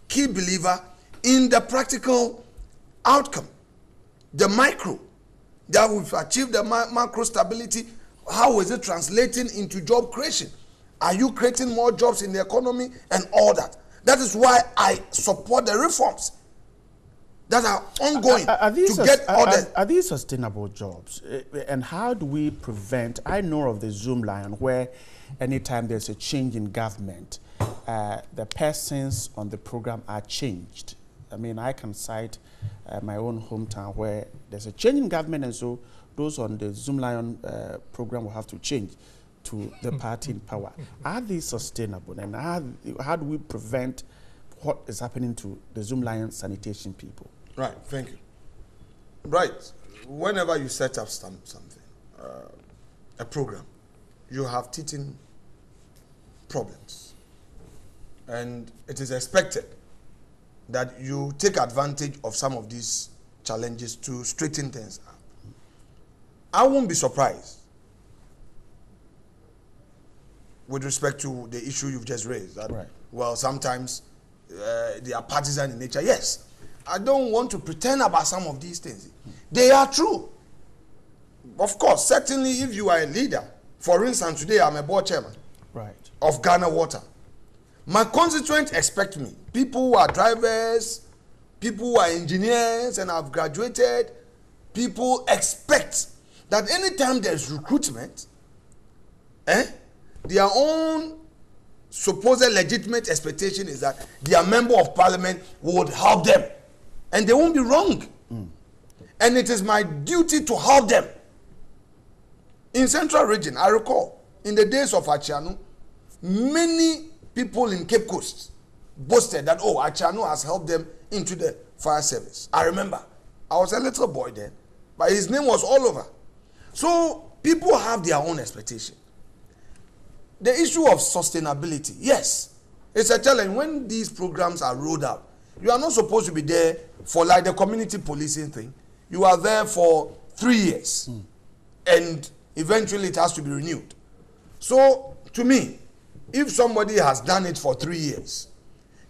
key believer in the practical outcome, the micro, that we've achieved the macro stability. How is it translating into job creation? Are you creating more jobs in the economy and all that? That is why I support the reforms that are ongoing Are these sustainable jobs? And how do we prevent? I know of the Zoomlion where anytime there's a change in government, the persons on the program are changed. I mean, I can cite my own hometown where there's a change in government, and so those on the Zoomlion program will have to change to the party in power. Are these sustainable? And how do we prevent what is happening to the Zoomlion sanitation people? Right, thank you. Right, whenever you set up something, a program, you have teething problems. And it is expected that you take advantage of some of these challenges to straighten things out. I won't be surprised with respect to the issue you've just raised. That, well, sometimes they are partisan in nature. Yes, I don't want to pretend about some of these things. They are true. Of course, certainly if you are a leader, for instance, today I'm a board chairman of Ghana Water. My constituents expect me, people who are drivers, people who are engineers and have graduated, people expect that anytime there's recruitment, their own supposed legitimate expectation is that their member of parliament would help them. And they won't be wrong. And it is my duty to help them. In Central Region, I recall, in the days of Achiano, many people in Cape Coast boasted that, oh, Achiano has helped them into the fire service. I remember. I was a little boy then, but his name was all over. So people have their own expectation. The issue of sustainability, yes, it's a challenge. When these programs are rolled out, you are not supposed to be there for like the community policing thing. You are there for 3 years, and eventually it has to be renewed. So to me, if somebody has done it for 3 years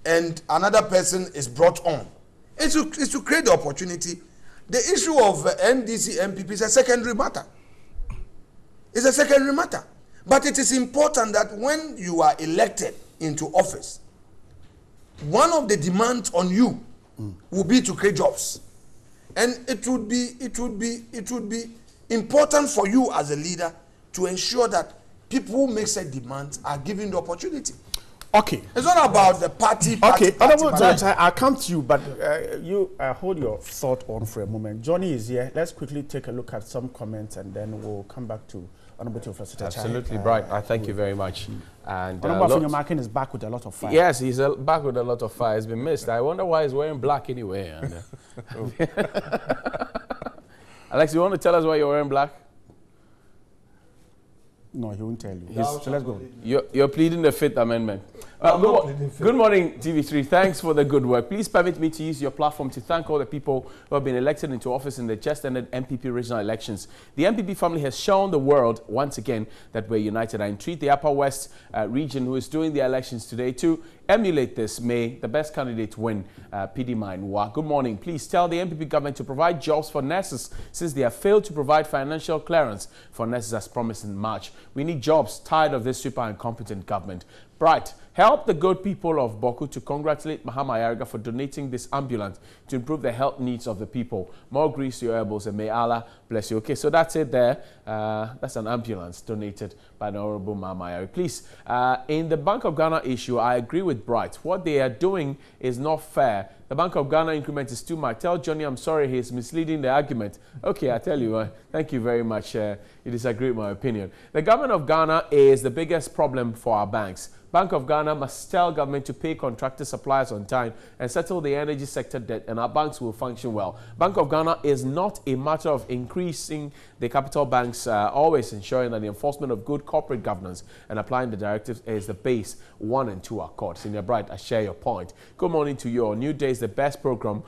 and another person is brought on, it's to create the opportunity. The issue of NDC MPP is a secondary matter. It's a secondary matter. But it is important that when you are elected into office, one of the demands on you will be to create jobs. And it would be important for you as a leader to ensure that people who make such demands are given the opportunity. Okay. It's not about the party. I'll come to you, but you hold your thought on for a moment. Johnny is here. Let's quickly take a look at some comments, and then we'll come back to Honorable Professor. Absolutely, Bright. I thank you very much. And Honorable Markin is back with a lot of fire. Yes, he's back with a lot of fire. He's been missed. I wonder why he's wearing black anyway. Alex, you want to tell us why you're wearing black? No, he won't tell you. So let's go. You're pleading the Fifth Amendment. Good morning, TV3. Thanks for the good work. Please permit me to use your platform to thank all the people who have been elected into office in the just-ended MPP regional elections. The MPP family has shown the world once again that we're united. I entreat the Upper West region, who is doing the elections today, to emulate this. May the best candidate win. PD Mainwa. Good morning. Please tell the MPP government to provide jobs for nurses, since they have failed to provide financial clearance for nurses as promised in March. We need jobs. Tired of this super incompetent government. Bright. Help the good people of Boku to congratulate Mahama Ayariga for donating this ambulance to improve the health needs of the people. More grease to your elbows, and may Allah bless you. Okay, so that's it there. That's an ambulance donated by the Honorable Mahama Ayariga. Please, in the Bank of Ghana issue, I agree with Bright. What they are doing is not fair. The Bank of Ghana increment is too much. Tell Johnny I'm sorry, he is misleading the argument. Okay, I tell you, thank you very much. You disagree with my opinion. The government of Ghana is the biggest problem for our banks. Bank of Ghana must tell government to pay contractor suppliers on time and settle the energy sector debt, and our banks will function well. Bank of Ghana is not a matter of increasing the capital banks, always ensuring that the enforcement of good corporate governance and applying the directives is the base. 1 and 2 are caught. Senior Bright, I share your point. Good morning to you all. Newday is the best program.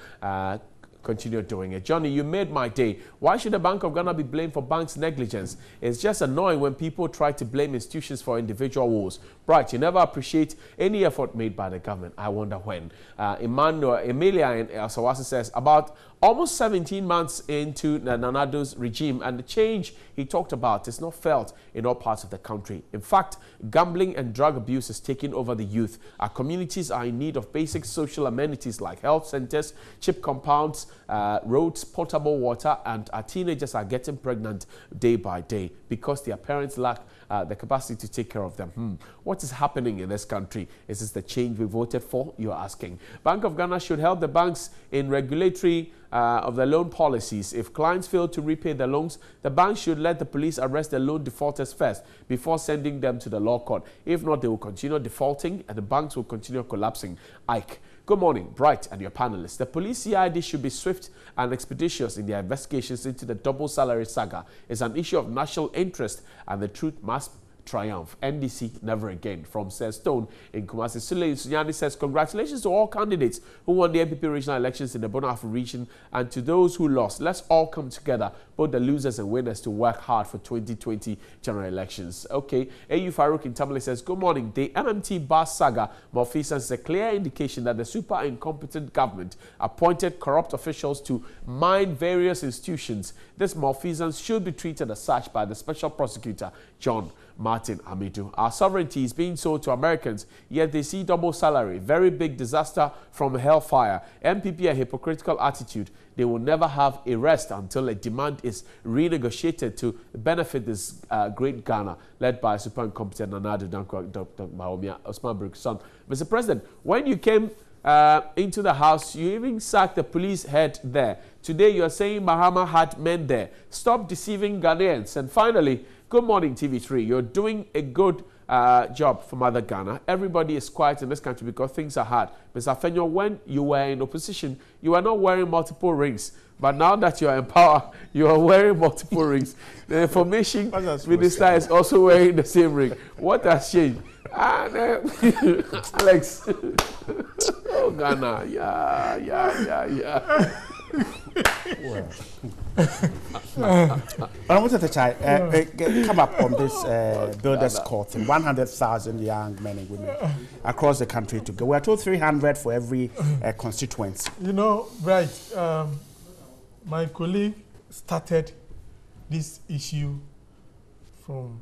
continue doing it. Johnny, you made my day. Why should the Bank of Ghana be blamed for banks' negligence? It's just annoying when people try to blame institutions for individual woes. Bright, you never appreciate any effort made by the government. I wonder when. Emilia in Sawasi says, about almost 17 months into Nanado's regime, and the change he talked about is not felt in all parts of the country. In fact, gambling and drug abuse is taking over the youth. Our communities are in need of basic social amenities like health centers, chip compounds, roads, potable water, and our teenagers are getting pregnant day by day because their parents lack the capacity to take care of them. What is happening in this country? Is this the change we voted for? You're asking. Bank of Ghana should help the banks in regulatory of the loan policies. If clients fail to repay the loans, the bank should let the police arrest the loan defaulters first before sending them to the law court. If not, they will continue defaulting and the banks will continue collapsing. Ike. Good morning, Bright and your panelists. The police CID should be swift and expeditious in their investigations into the double salary saga. It's an issue of national interest and the truth must triumph. NDC never again. From Sir Stone in Kumasi. Sule Sunyani says, congratulations to all candidates who won the MPP regional elections in the Bono Afro region and to those who lost. Let's all come together, both the losers and winners, to work hard for 2020 general elections. Okay. AU Farouk in Tamale says, good morning. The MMT bus saga malfeasance is a clear indication that the super incompetent government appointed corrupt officials to mine various institutions. This malfeasance should be treated as such by the special prosecutor, John Martin Amidu. Our sovereignty is being sold to Americans, yet they see double salary. Very big disaster from hellfire. MPP a hypocritical attitude. They will never have a rest until a demand is renegotiated to benefit this great Ghana, led by super incompetent Nanado Dankwa, Dr. Mahomia Osman Brooks' son. Mr. President, when you came into the house, you even sacked the police head there. Today you are saying Mahama had men there. Stop deceiving Ghanaians. And finally, good morning, TV3. You're doing a good job for Mother Ghana. Everybody is quiet in this country because things are hard. Mr. Fenyo, when you were in opposition, you were not wearing multiple rings. But now that you are in power, you are wearing multiple rings. The information minister is also wearing the same ring. What has changed? Alex. Oh, Ghana. Yeah. Well. I wanted to try come up on this builders' court in 100,000 young men and women across the country to go. We are told 300 for every constituency. You know, right? My colleague started this issue from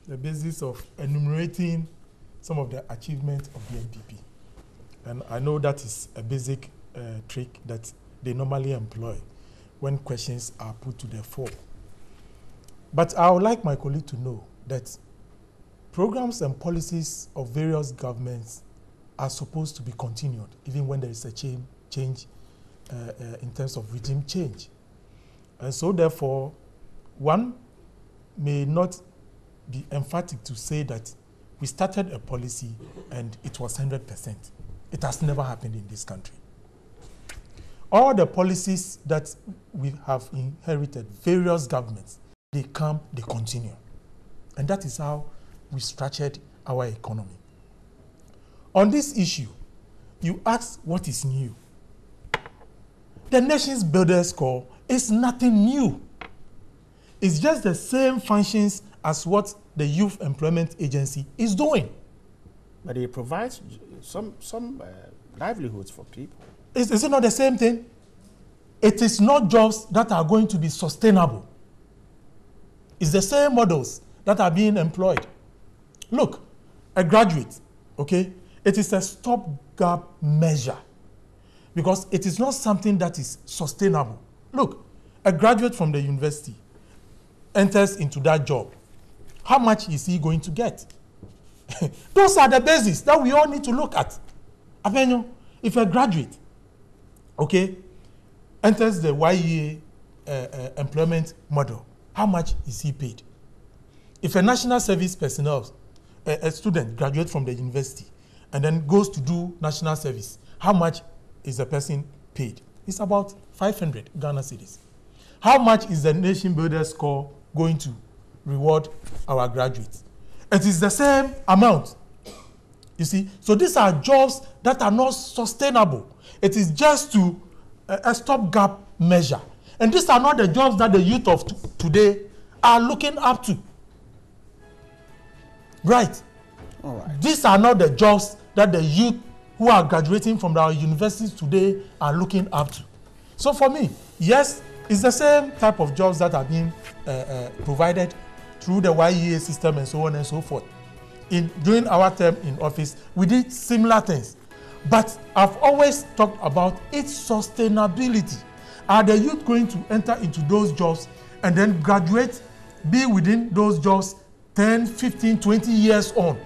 the basis of enumerating some of the achievements of the NPP. And I know that is a basic trick that they normally employ when questions are put to the fore. But I would like my colleague to know that programs and policies of various governments are supposed to be continued, even when there is a change in terms of regime change. And so therefore, one may not be emphatic to say that we started a policy and it was 100%. It has never happened in this country. All the policies that we have inherited, various governments, they come, they continue. And that is how we structured our economy. On this issue, you ask what is new. The Nations Builders Corps is nothing new. It's just the same functions as what the Youth Employment Agency is doing. But it provides some livelihoods for people. Is it not the same thing? It is not jobs that are going to be sustainable. It's the same models that are being employed. Look, a graduate, okay, it is a stopgap measure because it is not something that is sustainable. Look, a graduate from the university enters into that job. How much is he going to get? Those are the bases that we all need to look at. If a graduate, okay, enters the YEA employment model, how much is he paid? If a national service personnel, a student graduates from the university and then goes to do national service, how much is the person paid? It's about 500 Ghana cedis. How much is the Nation Builders Corps going to reward our graduates? It is the same amount. You see, so these are jobs that are not sustainable. It is just to a stopgap measure. And these are not the jobs that the youth of today are looking up to. Right. All right. These are not the jobs that the youth who are graduating from our universities today are looking up to. So for me, yes, it's the same type of jobs that are being provided through the YEA system and so on and so forth. During our term in office, we did similar things. But I've always talked about its sustainability. Are the youth going to enter into those jobs and then graduate, be within those jobs 10, 15, 20 years on?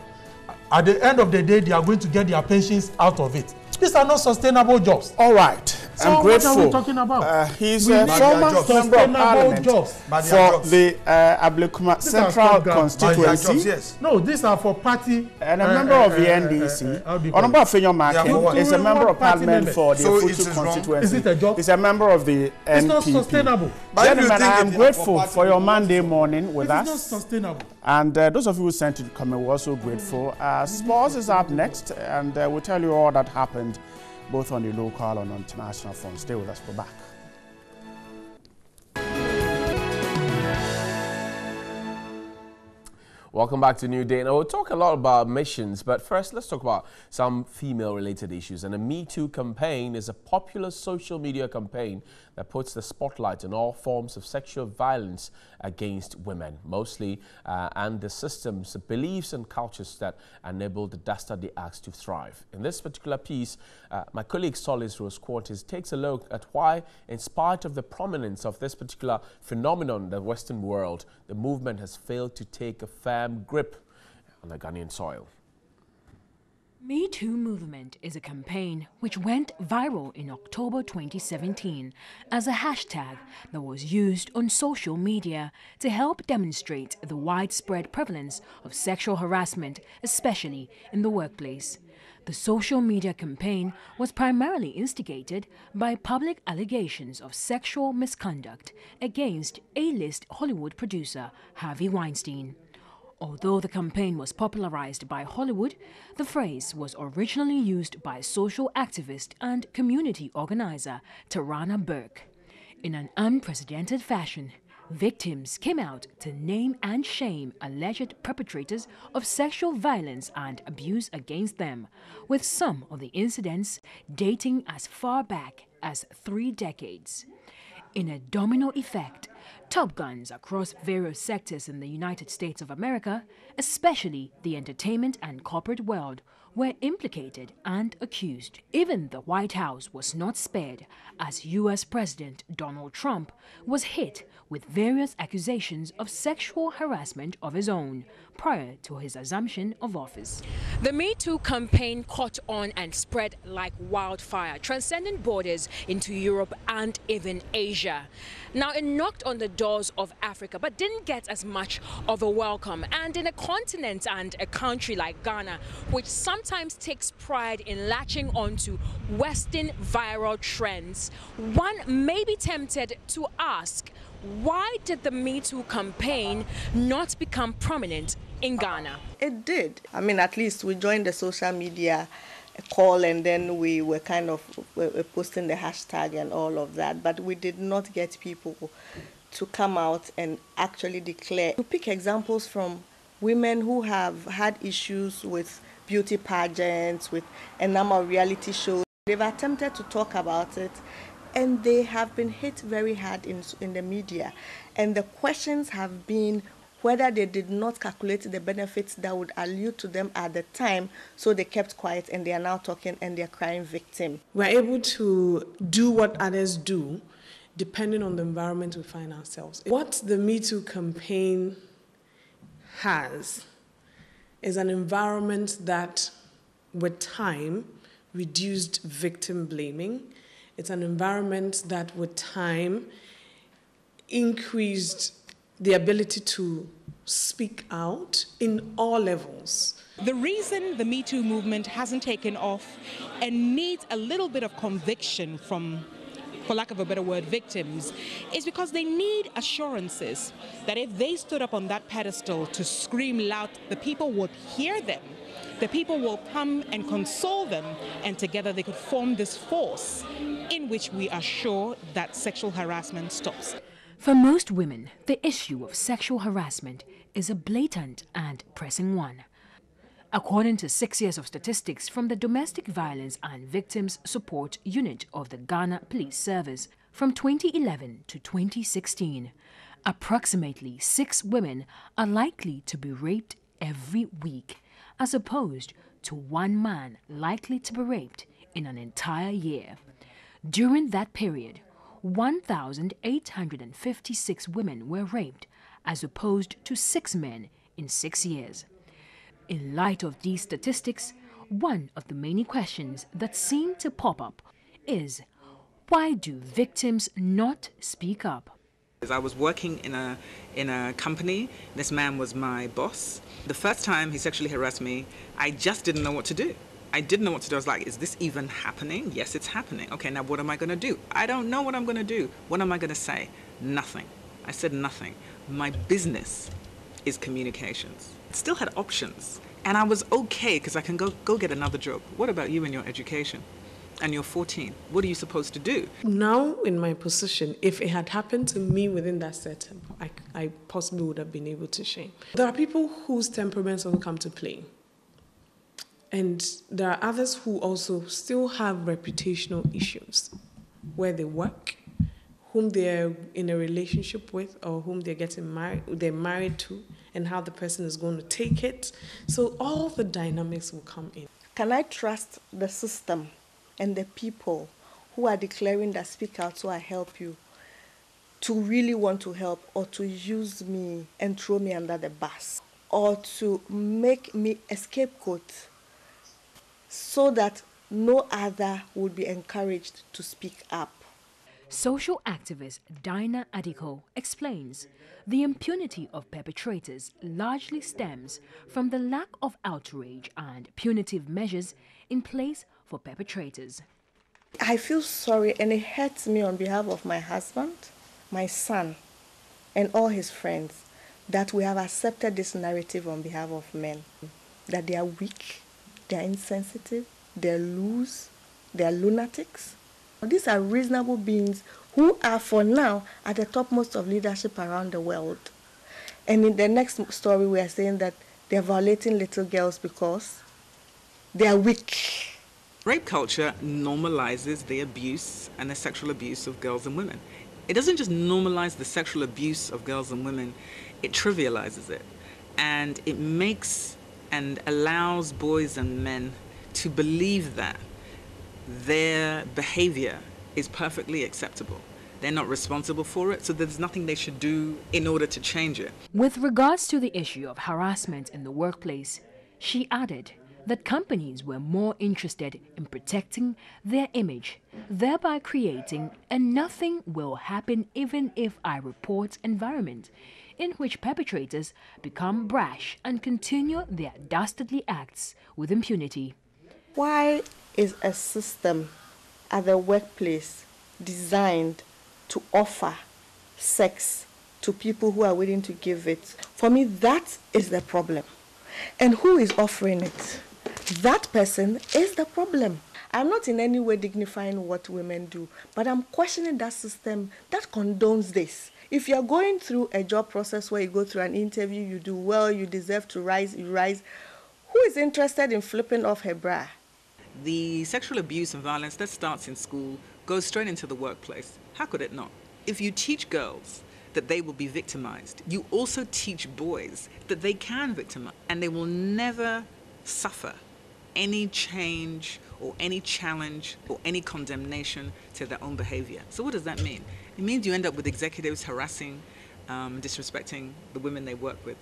At the end of the day, they are going to get their pensions out of it. These are not sustainable jobs. All right. So I'm grateful. What are we talking about? He's a former member of parliament for the Ablekuma Central constituency. Yes. No, these are for party. And a member of the NDC. Honorable Afenyo Makin is a member of parliament for the Futu constituency. Is it a job? He's a member of the NPP. It's not sustainable. Gentlemen, I am grateful for your Monday morning with us. It's not sustainable. And those of you who sent it comment, we're also grateful. Sports is up next, and we'll tell you all that happened both on the local and on international front. Stay with us, we're back. Welcome back to Newday. Now, we'll talk a lot about missions, but first, let's talk about some female-related issues. And the Me Too campaign is a popular social media campaign that puts the spotlight on all forms of sexual violence against women, mostly, and the systems, the beliefs and cultures that enable the dastardly acts to thrive. In this particular piece, my colleague Solis Rose Quartes takes a look at why, in spite of the prominence of this particular phenomenon in the Western world, the movement has failed to take a firm grip on the Ghanaian soil. Me Too movement is a campaign which went viral in October 2017 as a hashtag that was used on social media to help demonstrate the widespread prevalence of sexual harassment, especially in the workplace. The social media campaign was primarily instigated by public allegations of sexual misconduct against A-list Hollywood producer Harvey Weinstein. Although the campaign was popularized by Hollywood, the phrase was originally used by social activist and community organizer Tarana Burke. In an unprecedented fashion, victims came out to name and shame alleged perpetrators of sexual violence and abuse against them, with some of the incidents dating as far back as 3 decades. In a domino effect, top guns across various sectors in the United States of America, especially the entertainment and corporate world, were implicated and accused. Even the White House was not spared, as U.S. President Donald Trump was hit with various accusations of sexual harassment of his own prior to his assumption of office. The Me Too campaign caught on and spread like wildfire, transcending borders into Europe and even Asia. Now, it knocked on the doors of Africa, but didn't get as much of a welcome. And in a continent and a country like Ghana, which sometimes takes pride in latching onto Western viral trends, one may be tempted to ask, why did the Me Too campaign not become prominent in Ghana? It did. I mean, at least we joined the social media call, and then we were kind of posting the hashtag and all of that, but we did not get people to come out and actually declare. To pick examples from women who have had issues with beauty pageants, with a number of reality shows, they've attempted to talk about it, and they have been hit very hard in the media. And the questions have been whether they did not calculate the benefits that would allude to them at the time, so they kept quiet, and they are now talking and they're crying victim. We're able to do what others do, depending on the environment we find ourselves in. What the Me Too campaign has is an environment that, with time, reduced victim blaming. It's an environment that, with time, increased the ability to speak out in all levels. The reason the Me Too movement hasn't taken off and needs a little bit of conviction from for lack of a better word, victims, is because they need assurances that if they stood up on that pedestal to scream loud, the people would hear them. The people will come and console them, and together they could form this force in which we are sure that sexual harassment stops. For most women, the issue of sexual harassment is a blatant and pressing one. According to 6 years of statistics from the Domestic Violence and Victims Support Unit of the Ghana Police Service from 2011 to 2016, approximately 6 women are likely to be raped every week, as opposed to 1 man likely to be raped in an entire year. During that period, 1,856 women were raped, as opposed to 6 men in 6 years. In light of these statistics, one of the many questions that seem to pop up is, why do victims not speak up? I was working in a company. This man was my boss. The first time he sexually harassed me, I just didn't know what to do. I didn't know what to do. I was like, is this even happening? Yes, it's happening. Okay, now what am I going to do? I don't know what I'm going to do. What am I going to say? Nothing. I said nothing. My business is communications. I still had options. And I was okay because I can go get another job. What about you in your education? And you're 14. What are you supposed to do? Now, in my position, if it had happened to me within that setup, I possibly would have been able to shame. There are people whose temperaments will come to play. And there are others who also still have reputational issues where they work, whom they're in a relationship with, or whom they're married to, and how the person is going to take it. So all the dynamics will come in. Can I trust the system and the people who are declaring that speak out so I help you to really want to help, or to use me and throw me under the bus, or to make me a scapegoat so that no other would be encouraged to speak up? Social activist Dinah Adiko explains the impunity of perpetrators largely stems from the lack of outrage and punitive measures in place for perpetrators. I feel sorry, and it hurts me on behalf of my husband, my son, and all his friends, that we have accepted this narrative on behalf of men, that they are weak, they are insensitive, they are loose, they are lunatics. These are reasonable beings who are, for now, at the topmost of leadership around the world. And in the next story, we are saying that they are violating little girls because they are weak. Rape culture normalizes the abuse and the sexual abuse of girls and women. It doesn't just normalize the sexual abuse of girls and women, it trivializes it. And it makes and allows boys and men to believe that their behavior is perfectly acceptable. They're not responsible for it, so there's nothing they should do in order to change it. With regards to the issue of harassment in the workplace, she added that companies were more interested in protecting their image, thereby creating a nothing will happen even if I report environment, in which perpetrators become brash and continue their dastardly acts with impunity. Why is a system at the workplace designed to offer sex to people who are willing to give it? For me, that is the problem. And who is offering it? That person is the problem. I'm not in any way dignifying what women do, but I'm questioning that system that condones this. If you're going through a job process where you go through an interview, you do well, you deserve to rise, you rise, who is interested in flipping off her bra? The sexual abuse and violence that starts in school goes straight into the workplace. How could it not? If you teach girls that they will be victimized, you also teach boys that they can victimize, and they will never suffer any change or any challenge or any condemnation to their own behavior. So what does that mean? It means you end up with executives harassing, disrespecting the women they work with.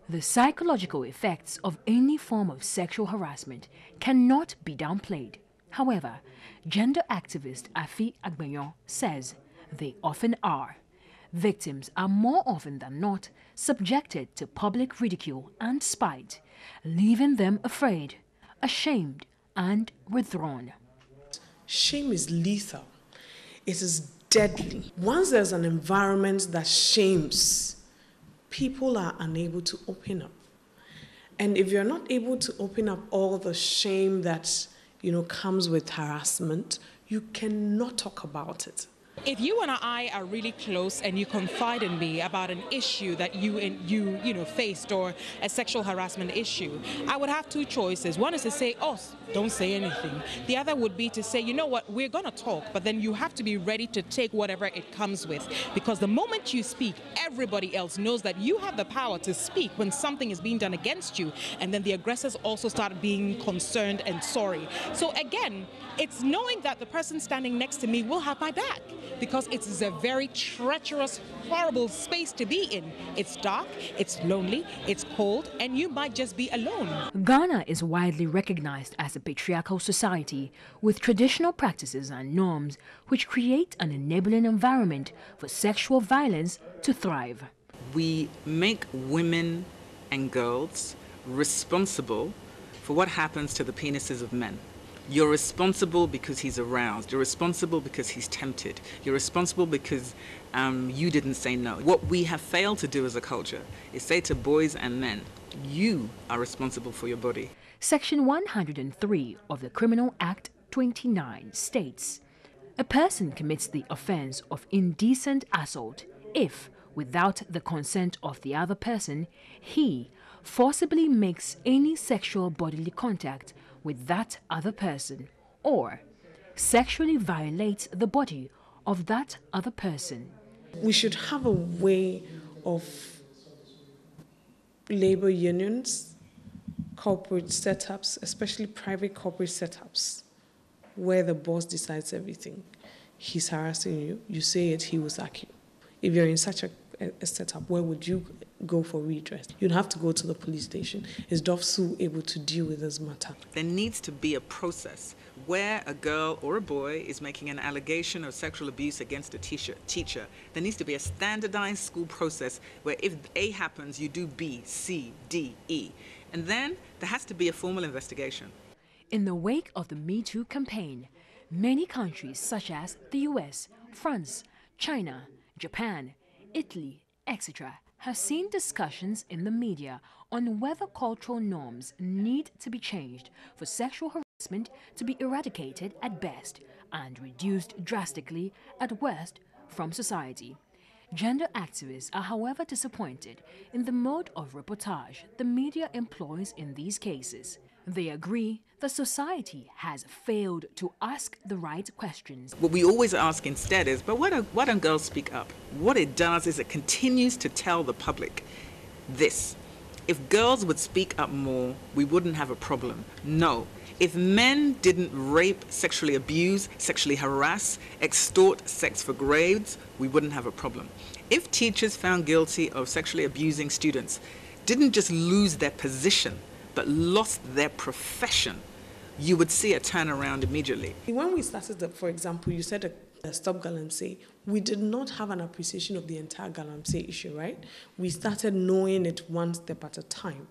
The psychological effects of any form of sexual harassment cannot be downplayed. However, gender activist Afi Agbenyon says they often are. Victims are more often than not subjected to public ridicule and spite, leaving them afraid, ashamed, and withdrawn. Shame is lethal. It is deadly. Once there's an environment that shames, people are unable to open up. And if you're not able to open up all the shame that, comes with harassment, you cannot talk about it. If you and I are really close and you confide in me about an issue that you faced, or a sexual harassment issue, I would have two choices. One is to say, oh, don't say anything. The other would be to say, you know what, we're going to talk, but then you have to be ready to take whatever it comes with. Because the moment you speak, everybody else knows that you have the power to speak when something is being done against you. And then the aggressors also start being concerned and sorry. So again, it's knowing that the person standing next to me will have my back. Because it is a very treacherous, horrible space to be in. It's dark, it's lonely, it's cold, and you might just be alone. Ghana is widely recognized as a patriarchal society with traditional practices and norms which create an enabling environment for sexual violence to thrive. We make women and girls responsible for what happens to the penises of men. You're responsible because he's aroused. You're responsible because he's tempted. You're responsible because you didn't say no. What we have failed to do as a culture is say to boys and men, you are responsible for your body. Section 103 of the Criminal Act 29 states, a person commits the offense of indecent assault if, without the consent of the other person, he forcibly makes any sexual bodily contact with that other person, or sexually violates the body of that other person. We should have a way of labor unions, corporate setups, especially private corporate setups, where the boss decides everything. He's harassing you, you say it, he will sack you. If you're in such a setup, where would you go for redress? You'd have to go to the police station. Is DOFSU able to deal with this matter? There needs to be a process where a girl or a boy is making an allegation of sexual abuse against a teacher. There needs to be a standardized school process where if A happens, you do B, C, D, E. And then there has to be a formal investigation. In the wake of the Me Too campaign, many countries such as the US, France, China, Japan, Italy, etc. have seen discussions in the media on whether cultural norms need to be changed for sexual harassment to be eradicated at best and reduced drastically at worst from society. Gender activists are, however, disappointed in the mode of reportage the media employs in these cases. They agree that society has failed to ask the right questions. What we always ask instead is, but why don't girls speak up? What it does is it continues to tell the public this. If girls would speak up more, we wouldn't have a problem. No. If men didn't rape, sexually abuse, sexually harass, extort sex for grades, we wouldn't have a problem. If teachers found guilty of sexually abusing students didn't just lose their position, but lost their profession, you would see a turnaround immediately. When we started, for example, you said a Stop Galamsey, we did not have an appreciation of the entire Galamsey issue, right? We started knowing it one step at a time.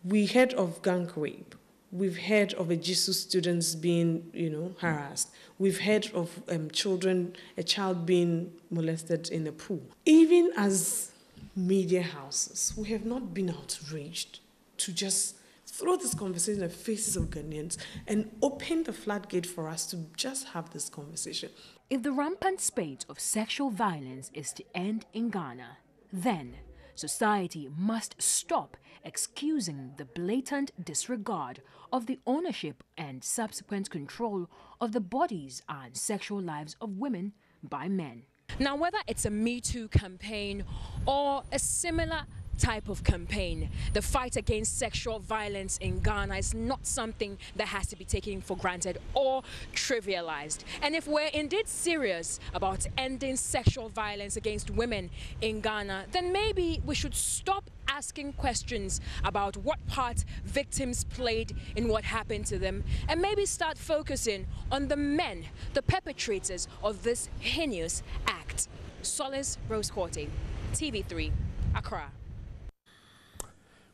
We heard of gang rape. We've heard of Ejisu students being, harassed. We've heard of a child being molested in a pool. Even as media houses, we have not been outraged to just throw this conversation in the faces of Ghanaians and open the floodgate for us to just have this conversation. If the rampant spate of sexual violence is to end in Ghana, then society must stop excusing the blatant disregard of the ownership and subsequent control of the bodies and sexual lives of women by men. Now, whether it's a Me Too campaign or a similar type of campaign, the fight against sexual violence in Ghana is not something that has to be taken for granted or trivialized. And if we're indeed serious about ending sexual violence against women in Ghana, then maybe we should stop asking questions about what part victims played in what happened to them, and maybe start focusing on the men, the perpetrators of this heinous act. Solace Rose Quarty, TV3, Accra.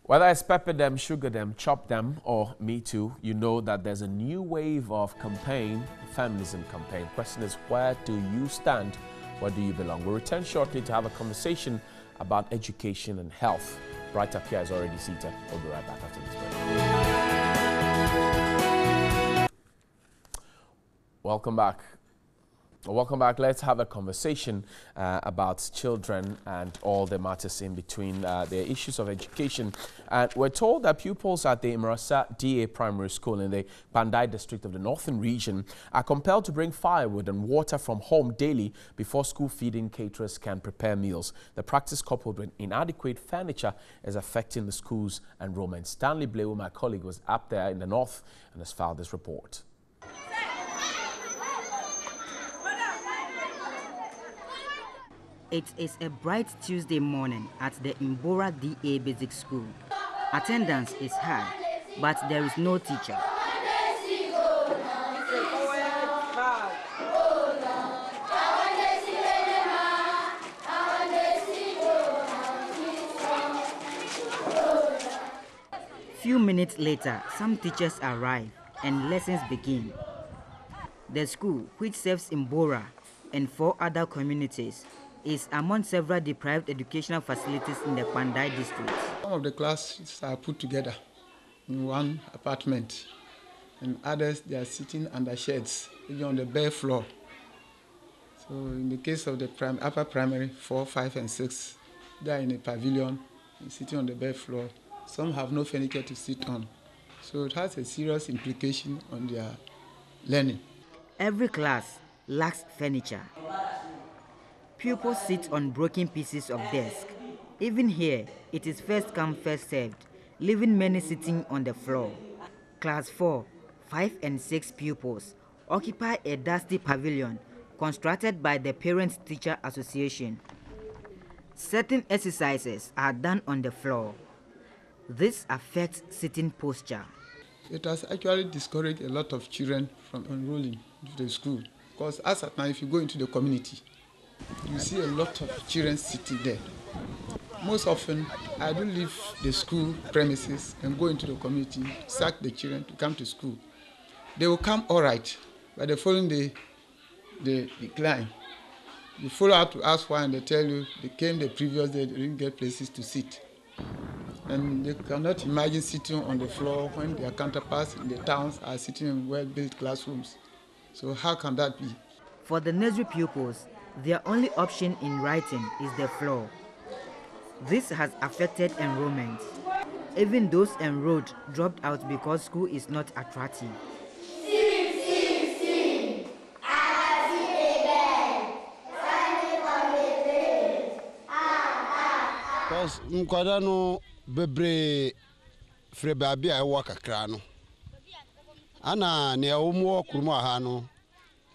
Whether it's pepper them, sugar them, chop them, or me too, you know that there's a new wave of campaign, feminism campaign. Question is, where do you stand? Where do you belong? We'll return shortly to have a conversation about education and health. Right up here is already seated. We'll be right back after this break. Welcome back. Welcome back. Let's have a conversation about children and all the matters in between the issues of education. And we're told that pupils at the Imarasa DA Primary School in the Pandai district of the Northern Region are compelled to bring firewood and water from home daily before school feeding caterers can prepare meals. The practice, coupled with inadequate furniture, is affecting the school's enrollment. Stanley Blewu, my colleague, was up there in the north and has filed this report. It is a bright Tuesday morning at the Mbora DA Basic School. Attendance is high, but there is no teacher. Few minutes later, some teachers arrive and lessons begin. The school, which serves Mbora and 4 other communities, is among several deprived educational facilities in the Pandai district. Some of the classes are put together in one apartment, and others they are sitting under sheds, even on the bare floor. So in the case of the upper primary, 4, 5, and 6, they are in a pavilion, sitting on the bare floor. Some have no furniture to sit on. So it has a serious implication on their learning. Every class lacks furniture. Pupils sit on broken pieces of desk. Even here, it is first come, first served, leaving many sitting on the floor. Class 4, 5, and 6 pupils occupy a dusty pavilion constructed by the Parents-Teacher Association. Certain exercises are done on the floor. This affects sitting posture. It has actually discouraged a lot of children from enrolling into the school, because as at now, if you go into the community, you see a lot of children sitting there. Most often, I do leave the school premises and go into the community, sack the children to come to school. They will come all right, but the following day, they decline. You follow up to ask why, and they tell you they came the previous day, they didn't get places to sit. And they cannot imagine sitting on the floor when their counterparts in the towns are sitting in well-built classrooms. So how can that be? For the nursery pupils, their only option in writing is the floor. This has affected enrollment. Even those enrolled dropped out because school is not attractive. Because mkwadano bebre frebabi a ewa kakra no. Ana ne omo kuruma ha no.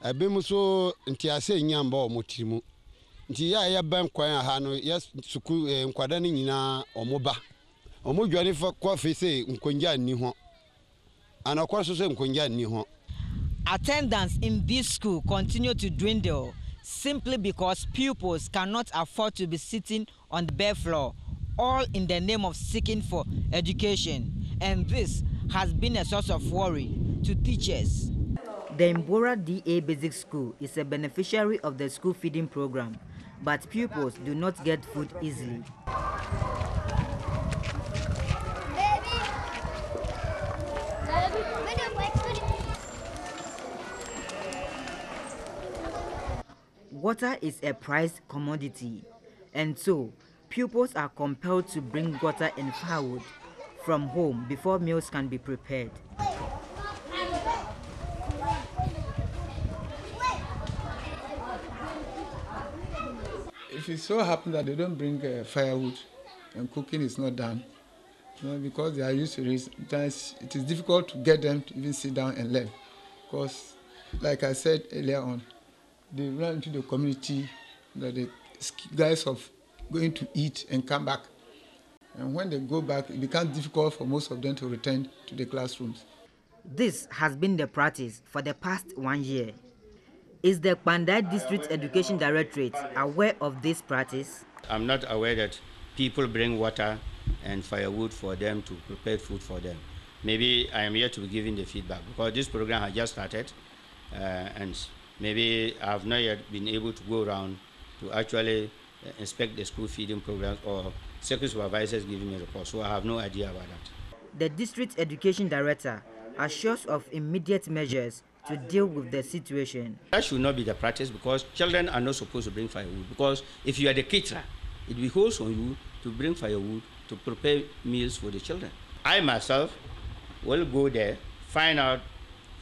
Ebe muso ntiase nyamba o motirimu. Nti ya ban kwan ha no yes suku nkwada ne nyina omoba. Omo dwane fa kwa fese nkonja ni ho. Ana kwa so se nkonja ni ho. Attendance in this school continue to dwindle simply because pupils cannot afford to be sitting on the bare floor, all in the name of seeking for education. And this has been a source of worry to teachers. The Mbora DA Basic School is a beneficiary of the school feeding program, but pupils do not get food easily. Water is a prized commodity, and so pupils are compelled to bring water and firewood from home before meals can be prepared. If it so happens that they don't bring firewood and cooking is not done, because they are used to it, sometimes it is difficult to get them to even sit down and learn. Because, like I said earlier on, they run into the community, the guys of going to eat and come back. And when they go back, it becomes difficult for most of them to return to the classrooms. This has been the practice for the past 1 year. Is the Pandai District Education Directorate aware of this practice? I'm not aware that people bring water and firewood for them to prepare food for them. Maybe I am here to be giving the feedback because this program has just started, and maybe I have not yet been able to go around to actually inspect the school feeding programs or second supervisors giving me reports, so I have no idea about that. The district education director assures of immediate measures to deal with the situation. That should not be the practice because children are not supposed to bring firewood, because if you are the caterer, it behoves on you to bring firewood to prepare meals for the children. I myself will go there, find out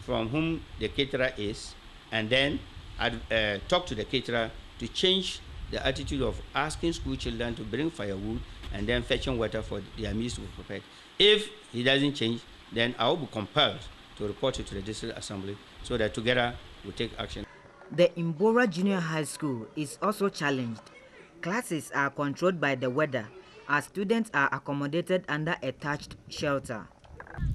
from whom the caterer is, and then talk to the caterer to change the attitude of asking school children to bring firewood and then fetching water for their meals to be prepared. If he doesn't change, then I will be compelled to report it to the district assembly so that together we take action. The Imbora Junior High School is also challenged. Classes are controlled by the weather as students are accommodated under a thatched shelter.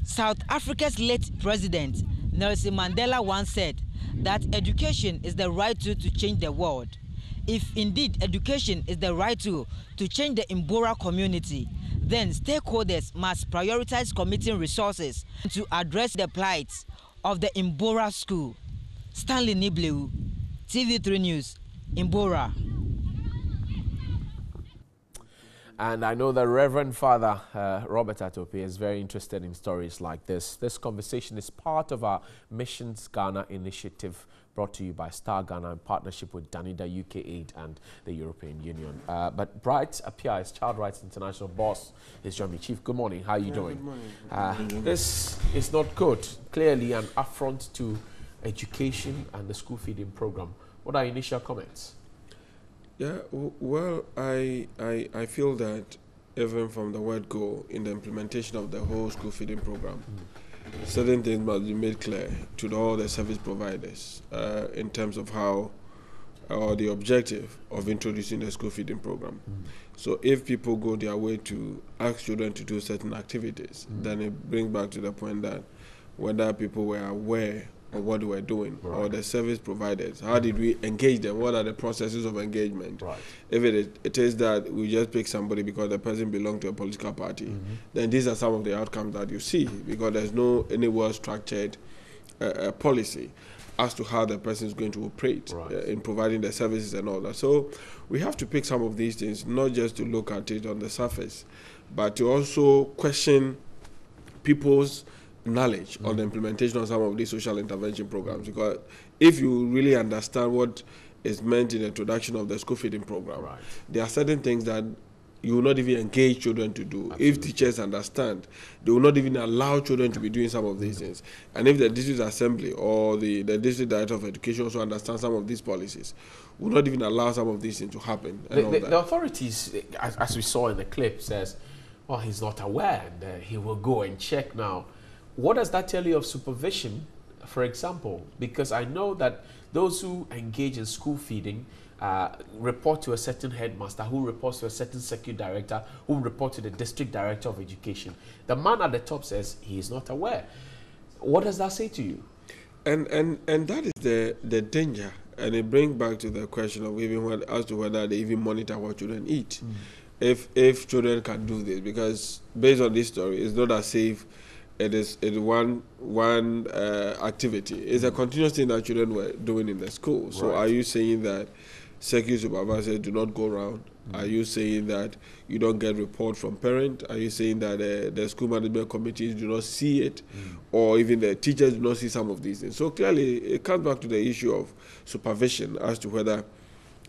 South Africa's late president, Nelson Mandela, once said that education is the right tool to change the world. If indeed education is the right tool to change the Imbora community, then stakeholders must prioritize committing resources to address the plight of the Imbora school. Stanley Nibleu, TV3 News, Imbora. And I know that Reverend Father Robert Atope is very interested in stories like this. This conversation is part of our Missions Ghana initiative brought to you by Star Ghana in partnership with Danida UK Aid and the European Union. But Bright Appiah is Child Rights International boss. Is joining me. Chief, good morning. How are you doing? Good morning. This is not good. Clearly an affront to education and the school feeding program. What are your initial comments? Yeah, well, I feel that even from the word go in the implementation of the whole school feeding program, certain things must be made clear to all the service providers in terms of how or the objective of introducing the school feeding program. So if people go their way to ask children to do certain activities, then it brings back to the point that whether people were aware of what they were doing, or the service providers, how did we engage them, what are the processes of engagement. If it is that we just pick somebody because the person belongs to a political party, then these are some of the outcomes that you see, because there's no any well-structured policy as to how the person is going to operate in providing the services and all that. So we have to pick some of these things, not just to look at it on the surface, but to also question people's knowledge on the implementation of some of these social intervention programs. Because if you really understand what is meant in the introduction of the school feeding program, there are certain things that you will not even engage children to do. Absolutely. If teachers understand, they will not even allow children to be doing some of these things. And if the district assembly or the district director of education also understands some of these policies, will not even allow some of these things to happen. The authorities, as we saw in the clip, says, well, he's not aware and he will go and check now. What does that tell you of supervision, for example? Because I know that those who engage in school feeding report to a certain headmaster, who reports to a certain circuit director, who report to the district director of education. The man at the top says he is not aware. What does that say to you? And that is the danger, and it brings back to the question of even as to whether they even monitor what children eat. If children can do this, because based on this story, it's not as if it is one activity. It's a continuous thing that children were doing in the school. So are you saying that circuit supervisors do not go around? Are you saying that you don't get report from parents? Are you saying that the school management committees do not see it? Or even the teachers do not see some of these things? So clearly it comes back to the issue of supervision as to whether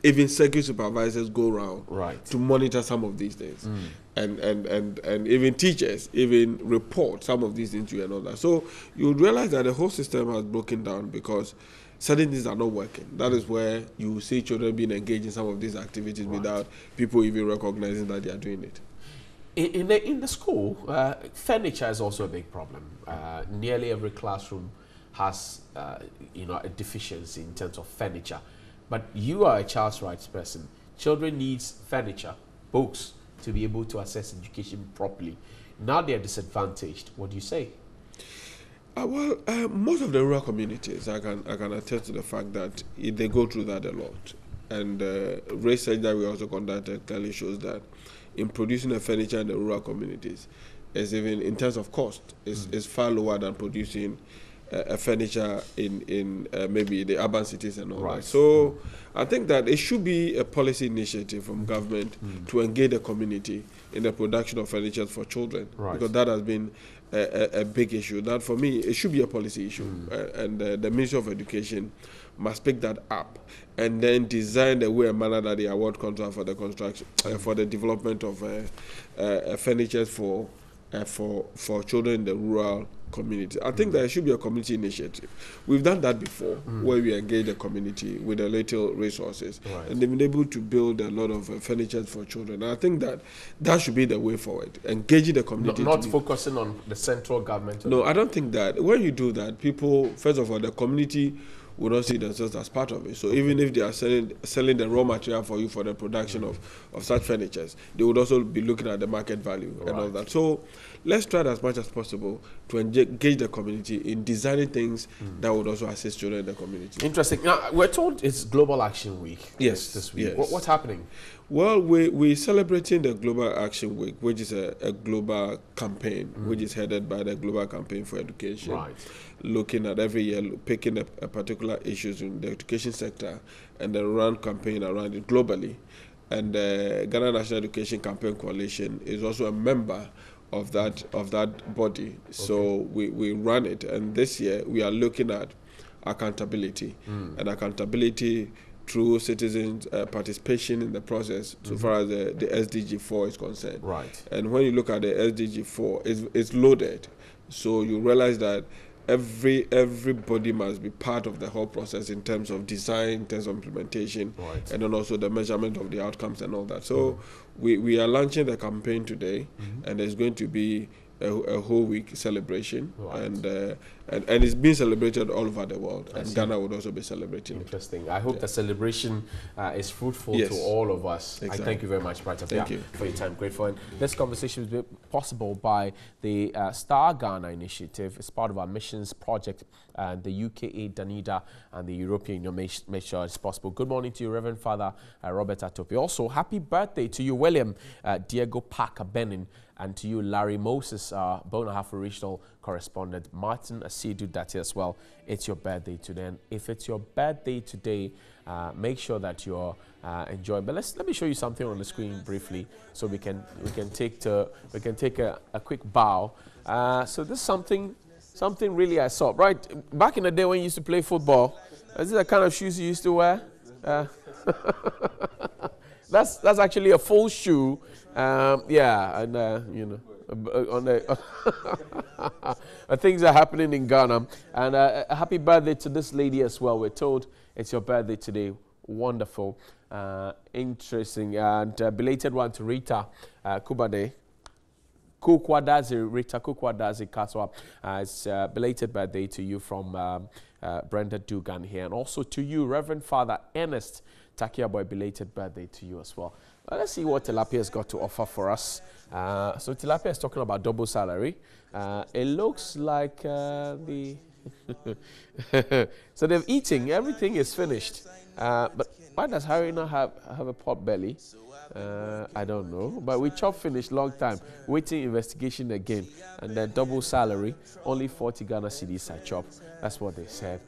even circuit supervisors go around to monitor some of these things. And even teachers even report some of these things to you and all that. So you would realize that the whole system has broken down because certain things are not working. That is where you see children being engaged in some of these activities without people even recognizing that they are doing it. In the school, furniture is also a big problem. Nearly every classroom has a deficiency in terms of furniture. But you are a child's rights person. Children need furniture, books, to be able to access education properly. Now they are disadvantaged. What do you say? Most of the rural communities, I can attest to the fact that they go through that a lot. And research that we also conducted clearly shows that in producing the furniture in the rural communities is, even in terms of cost, is far lower than producing a furniture in maybe the urban cities and all that. So I think that it should be a policy initiative from government to engage the community in the production of furniture for children, because that has been a big issue. That for me, it should be a policy issue, and the Ministry of Education must pick that up and then design the way and manner that they award contract for the construction, for the development of furniture for children in the rural community. I think there should be a community initiative. We've done that before, where we engage the community with a little resources, and they've been able to build a lot of furniture for children. And I think that should be the way forward, engaging the community. Not focusing on the central government. No, I don't think that. When you do that, people, first of all, the community will not see themselves as part of it. So even if they are selling the raw material for you for the production of such furnitures, they would also be looking at the market value and all that. So let's try as much as possible to engage the community in designing things that would also assist children in the community. Interesting. Now, we're told it's Global Action Week. Yes, this week. Yes. What's happening? Well, we're celebrating the Global Action Week, which is a global campaign, which is headed by the Global Campaign for Education. Looking at every year, picking up a particular issues in the education sector and then run campaign around it globally. And the Ghana National Education Campaign Coalition is also a member of that body. So we run it. And this year we are looking at accountability and accountability through citizens' participation in the process, so far as the SDG 4 is concerned. And when you look at the SDG 4, it's loaded. So you realize that everybody must be part of the whole process in terms of design, in terms of implementation, and then also the measurement of the outcomes and all that. So we are launching the campaign today, and there's going to be a whole week celebration, and it's being celebrated all over the world, and Ghana would also be celebrating. Interesting. I hope the celebration is fruitful to all of us. I thank you very much, Bright, for your time. Grateful. And this conversation is made possible by the Star Ghana initiative. It's part of our missions project, the UKA, Danida, and the European Union make sure it's possible. Good morning to you, Reverend Father Robert Atopi. Also, happy birthday to you, William Diego Parker Benin, and to you, Larry Moses, Bonahafu regional correspondent, Martin Asidu, that's as well. It's your birthday today. And if it's your birthday today, make sure that you're enjoying. But let me show you something on the screen briefly, so we can take a quick bow. So this is something really I saw. Right, back in the day when you used to play football, is this the kind of shoes you used to wear? That's actually a full shoe. Yeah, and you know, on the things are happening in Ghana. And a happy birthday to this lady as well. We're told it's your birthday today. Wonderful, interesting, and belated one to Rita Kubade. Rita Kukwadazi Kaswa. It's belated birthday to you from Brenda Dugan here, and also to you, Reverend Father Ernest Takia Boy, belated birthday to you as well. Let's see what Tilapia has got to offer for us. So Tilapia is talking about double salary. It looks like the... So they've eaten, everything is finished. But why does Harry not have a pot belly? I don't know. But we chop finished long time, waiting investigation again. And then double salary, only 40 Ghana cedis I chop. That's what they said.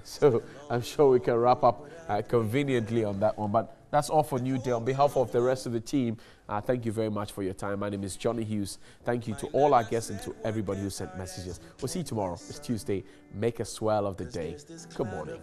So I'm sure we can wrap up conveniently on that one. But that's all for Newday. On behalf of the rest of the team, thank you very much for your time. My name is Johnny Hughes. Thank you to all our guests and to everybody who sent messages. We'll see you tomorrow. It's Tuesday. Make a swell of the day. Good morning.